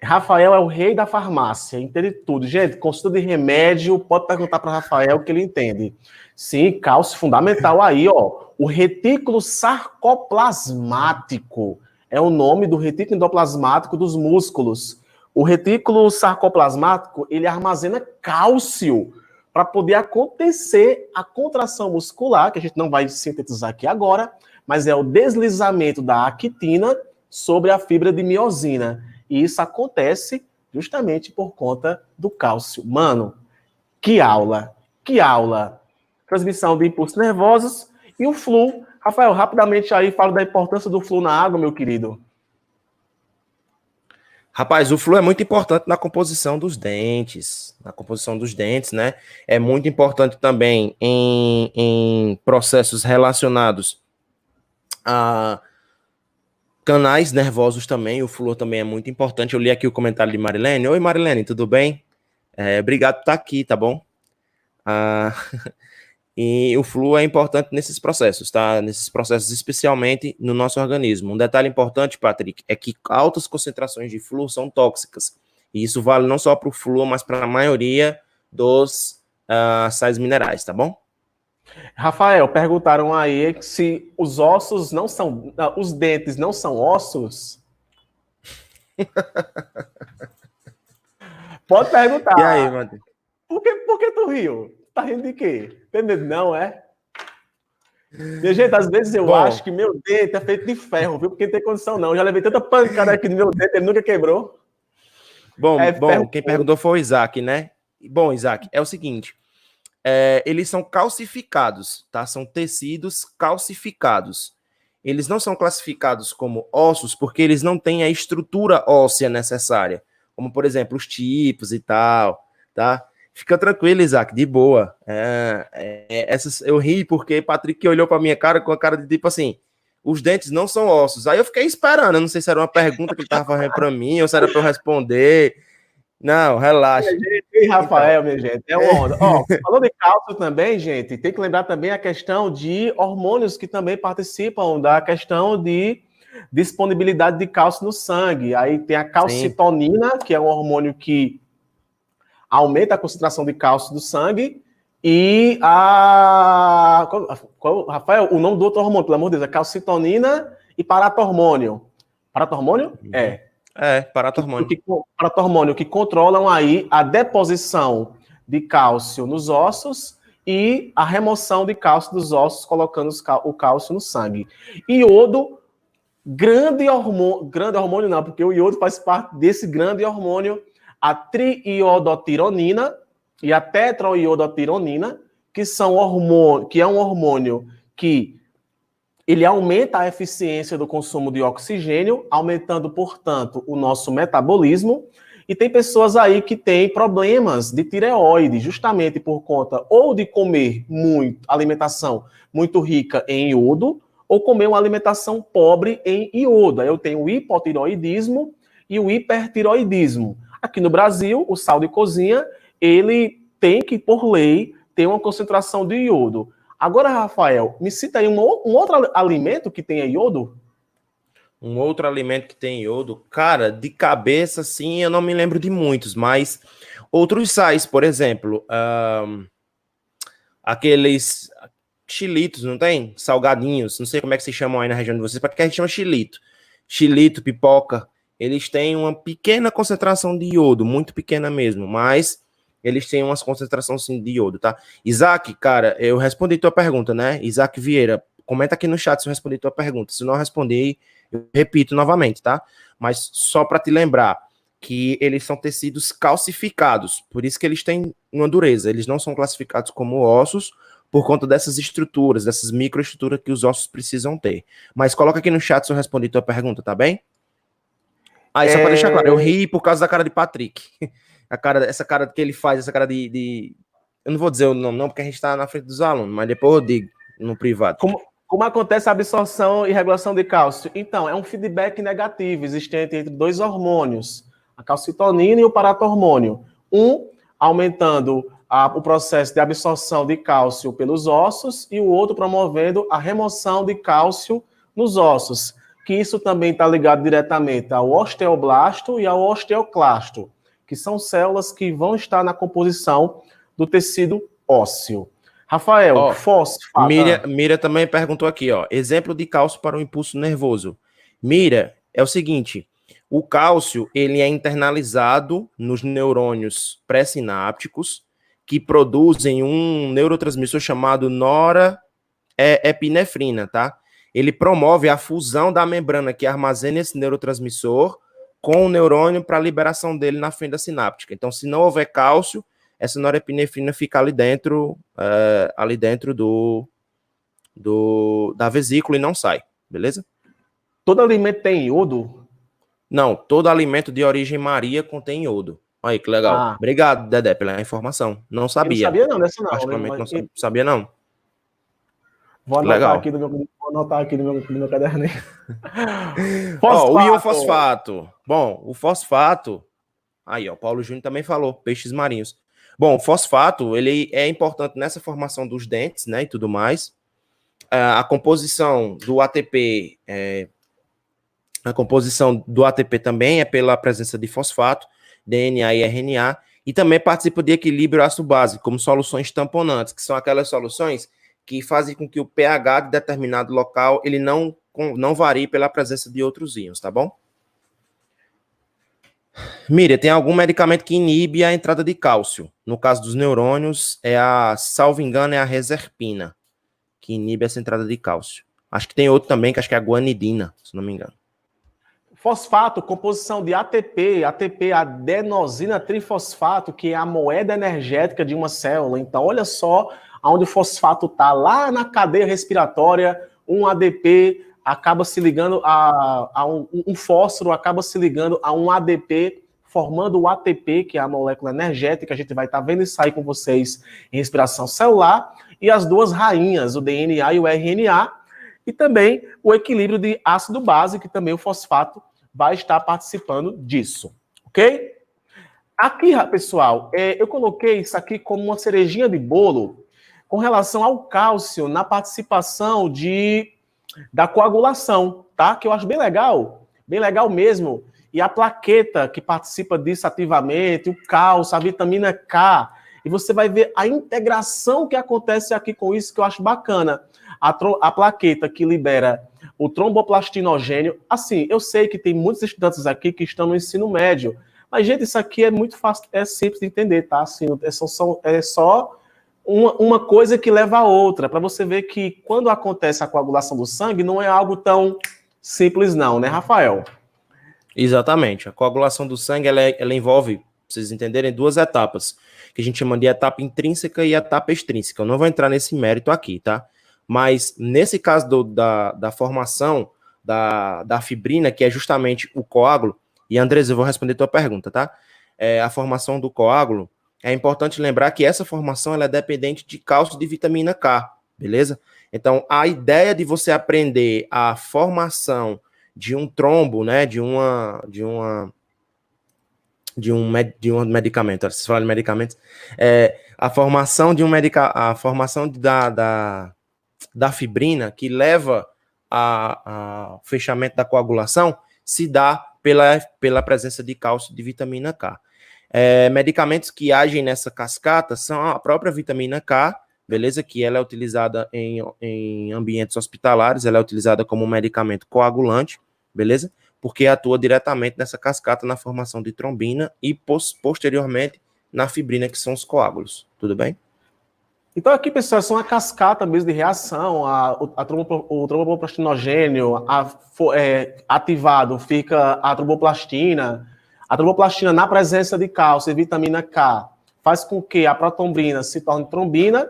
Rafael é o rei da farmácia, entende tudo. Gente, consulta de remédio, pode perguntar para Rafael que ele entende. Sim, cálcio fundamental aí, ó. O retículo sarcoplasmático é o nome do retículo endoplasmático dos músculos. O retículo sarcoplasmático, ele armazena cálcio para poder acontecer a contração muscular, que a gente não vai sintetizar aqui agora, mas é o deslizamento da actina sobre a fibra de miosina. E isso acontece justamente por conta do cálcio. Mano, que aula! Que aula! Transmissão de impulsos nervosos e o flu. Rafael, rapidamente aí fala da importância do flu na água, meu querido. Rapaz, o flu é muito importante na composição dos dentes. Na composição dos dentes, né? É muito importante também em processos relacionados a canais nervosos também. O flu também é muito importante. Eu li aqui o comentário de Marilene. Oi, Marilene, tudo bem? Obrigado por estar aqui, tá bom? E o flu é importante nesses processos, tá? Nesses processos, especialmente no nosso organismo. Um detalhe importante, Patrick, é que altas concentrações de flu são tóxicas. E isso vale não só para o flu, mas para a maioria dos sais minerais, tá bom? Rafael, perguntaram aí se os ossos não são... os dentes não são ossos? Pode perguntar. E aí, Matheus? Por que tu riu? Tá rindo de quê? Tem medo não, é? Minha gente, às vezes eu acho que meu dente é feito de ferro, viu? Porque não tem condição não. Eu já levei tanta pancada aqui no meu dente, ele nunca quebrou. Bom, quem perguntou foi o Isaac, né? Bom, Isaac, é o seguinte. Eles são calcificados, tá? São tecidos calcificados. Eles não são classificados como ossos porque eles não têm a estrutura óssea necessária. Como, por exemplo, os tipos e tal, tá? Fica tranquilo, Isaac, de boa. Eu ri porque Patrick olhou para minha cara com a cara de tipo assim, os dentes não são ossos. Aí eu fiquei esperando, eu não sei se era uma pergunta que ele estava fazendo para mim ou se era para eu responder. Não, relaxa. E Rafael, minha gente, é uma onda. Falando de cálcio também, gente, tem que lembrar também a questão de hormônios que também participam da questão de disponibilidade de cálcio no sangue. Aí tem a calcitonina, Sim. que é um hormônio que aumenta a concentração de cálcio do sangue, e Rafael, o nome do outro hormônio, pelo amor de Deus, é calcitonina e paratormônio. Paratormônio? Paratormônio. Paratormônio, que controlam aí a deposição de cálcio nos ossos e a remoção de cálcio dos ossos, colocando o cálcio no sangue. Iodo, grande hormônio não, porque o iodo faz parte desse grande hormônio, a triiodotironina e a tetroiodotironina, que é um hormônio que ele aumenta a eficiência do consumo de oxigênio, aumentando, portanto, o nosso metabolismo. E tem pessoas aí que têm problemas de tireoide, justamente por conta ou de comer alimentação muito rica em iodo, ou comer uma alimentação pobre em iodo. Aí eu tenho o hipotireoidismo e o hipertireoidismo. Aqui no Brasil, o sal de cozinha, ele tem que, por lei, ter uma concentração de iodo. Agora, Rafael, me cita aí um outro alimento que tenha iodo? Um outro alimento que tem iodo? Cara, de cabeça, sim, eu não me lembro de muitos, mas outros sais, por exemplo, aqueles xilitos, não tem? Salgadinhos, não sei como é que se chamam aí na região de vocês, porque a gente chama xilito. Xilito, pipoca, eles têm uma pequena concentração de iodo, muito pequena mesmo, mas eles têm uma concentração sim de iodo, tá? Isaac, cara, eu respondi tua pergunta, né? Isaac Vieira, comenta aqui no chat se eu respondi a tua pergunta. Se não respondi, eu repito novamente, tá? Mas só para te lembrar que eles são tecidos calcificados, por isso que eles têm uma dureza. Eles não são classificados como ossos por conta dessas estruturas, dessas microestruturas que os ossos precisam ter. Mas coloca aqui no chat se eu respondi a tua pergunta, tá bem? Aí, só para deixar claro, eu ri por causa da cara de Patrick. Essa cara que ele faz, essa cara de... Eu não vou dizer o nome não, porque a gente está na frente dos alunos, mas depois eu digo no privado. Como acontece a absorção e regulação de cálcio? Então, é um feedback negativo existente entre dois hormônios, a calcitonina e o paratormônio. Um aumentando o processo de absorção de cálcio pelos ossos e o outro promovendo a remoção de cálcio nos ossos, que isso também está ligado diretamente ao osteoblasto e ao osteoclasto, que são células que vão estar na composição do tecido ósseo. Rafael, fosfato. Mira também perguntou aqui, ó, exemplo de cálcio para o impulso nervoso. Mira, é o seguinte, o cálcio, ele é internalizado nos neurônios pré-sinápticos, que produzem um neurotransmissor chamado norepinefrina, tá? Ele promove a fusão da membrana que armazena esse neurotransmissor com o neurônio para a liberação dele na fenda sináptica. Então, se não houver cálcio, essa norepinefrina fica ali dentro da vesícula e não sai, beleza? Todo alimento tem iodo? Não, todo alimento de origem maria contém iodo. Aí, que legal. Obrigado, Dedé, pela informação. Não sabia. Eu não sabia não dessa não. Particularmente não sabia não. Vou anotar aqui no meu caderninho. O iofosfato. Bom, o fosfato... Aí, ó, Paulo Júnior também falou, peixes marinhos. Bom, o fosfato, ele é importante nessa formação dos dentes, né, e tudo mais. A composição do ATP, também é pela presença de fosfato, DNA e RNA, e também participa de equilíbrio ácido-base, como soluções tamponantes, que são aquelas soluções que fazem com que o pH de determinado local ele não varie pela presença de outros íons, tá bom? Miriam, tem algum medicamento que inibe a entrada de cálcio? No caso dos neurônios, salvo engano, é a reserpina, que inibe essa entrada de cálcio. Acho que tem outro também, que acho que é a guanidina, se não me engano. Fosfato, composição de ATP, adenosina trifosfato, que é a moeda energética de uma célula. Então, olha só onde o fosfato está, lá na cadeia respiratória, um ADP acaba se ligando um fósforo, acaba se ligando a um ADP, formando o ATP, que é a molécula energética. A gente vai estar vendo isso aí com vocês em respiração celular. E as duas rainhas, o DNA e o RNA, e também o equilíbrio de ácido-base, que também o fosfato vai estar participando disso, ok? Aqui, pessoal, eu coloquei isso aqui como uma cerejinha de bolo com relação ao cálcio na participação da coagulação, tá? Que eu acho bem legal mesmo. E a plaqueta que participa disso ativamente, o cálcio, a vitamina K. E você vai ver a integração que acontece aqui com isso, que eu acho bacana. A plaqueta que libera o tromboplastinogênio. Assim, eu sei que tem muitos estudantes aqui que estão no ensino médio, mas, gente, isso aqui é muito fácil, é simples de entender, tá? Assim, é só uma coisa que leva a outra, para você ver que quando acontece a coagulação do sangue, não é algo tão simples não, né, Rafael? Exatamente. A coagulação do sangue, ela envolve, pra vocês entenderem, duas etapas, que a gente chama de etapa intrínseca e etapa extrínseca. Eu não vou entrar nesse mérito aqui, tá? Mas nesse caso da formação da fibrina, que é justamente o coágulo, e Andres, eu vou responder a tua pergunta, tá? A formação do coágulo, é importante lembrar que essa formação ela é dependente de cálcio e de vitamina K, beleza? Então, a ideia de você aprender a formação de um trombo, né, de um medicamento, vocês falam de medicamentos, a formação da fibrina que leva ao fechamento da coagulação se dá pela presença de cálcio e de vitamina K. Medicamentos que agem nessa cascata são a própria vitamina K, beleza? Que ela é utilizada em ambientes hospitalares, ela é utilizada como um medicamento coagulante, beleza? Porque atua diretamente nessa cascata na formação de trombina e posteriormente na fibrina, que são os coágulos. Tudo bem? Então aqui, pessoal, são uma cascata mesmo de reação, o tromboplastinogênio ativado fica a tromboplastina. A tromboplastina, na presença de cálcio e vitamina K, faz com que a protombrina se torne trombina,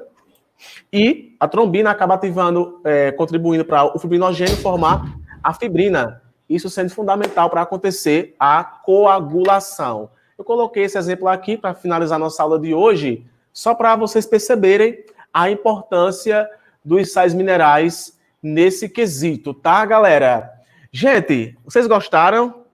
e a trombina acaba ativando, contribuindo para o fibrinogênio formar a fibrina. Isso sendo fundamental para acontecer a coagulação. Eu coloquei esse exemplo aqui para finalizar nossa aula de hoje, só para vocês perceberem a importância dos sais minerais nesse quesito, tá, galera? Gente, vocês gostaram?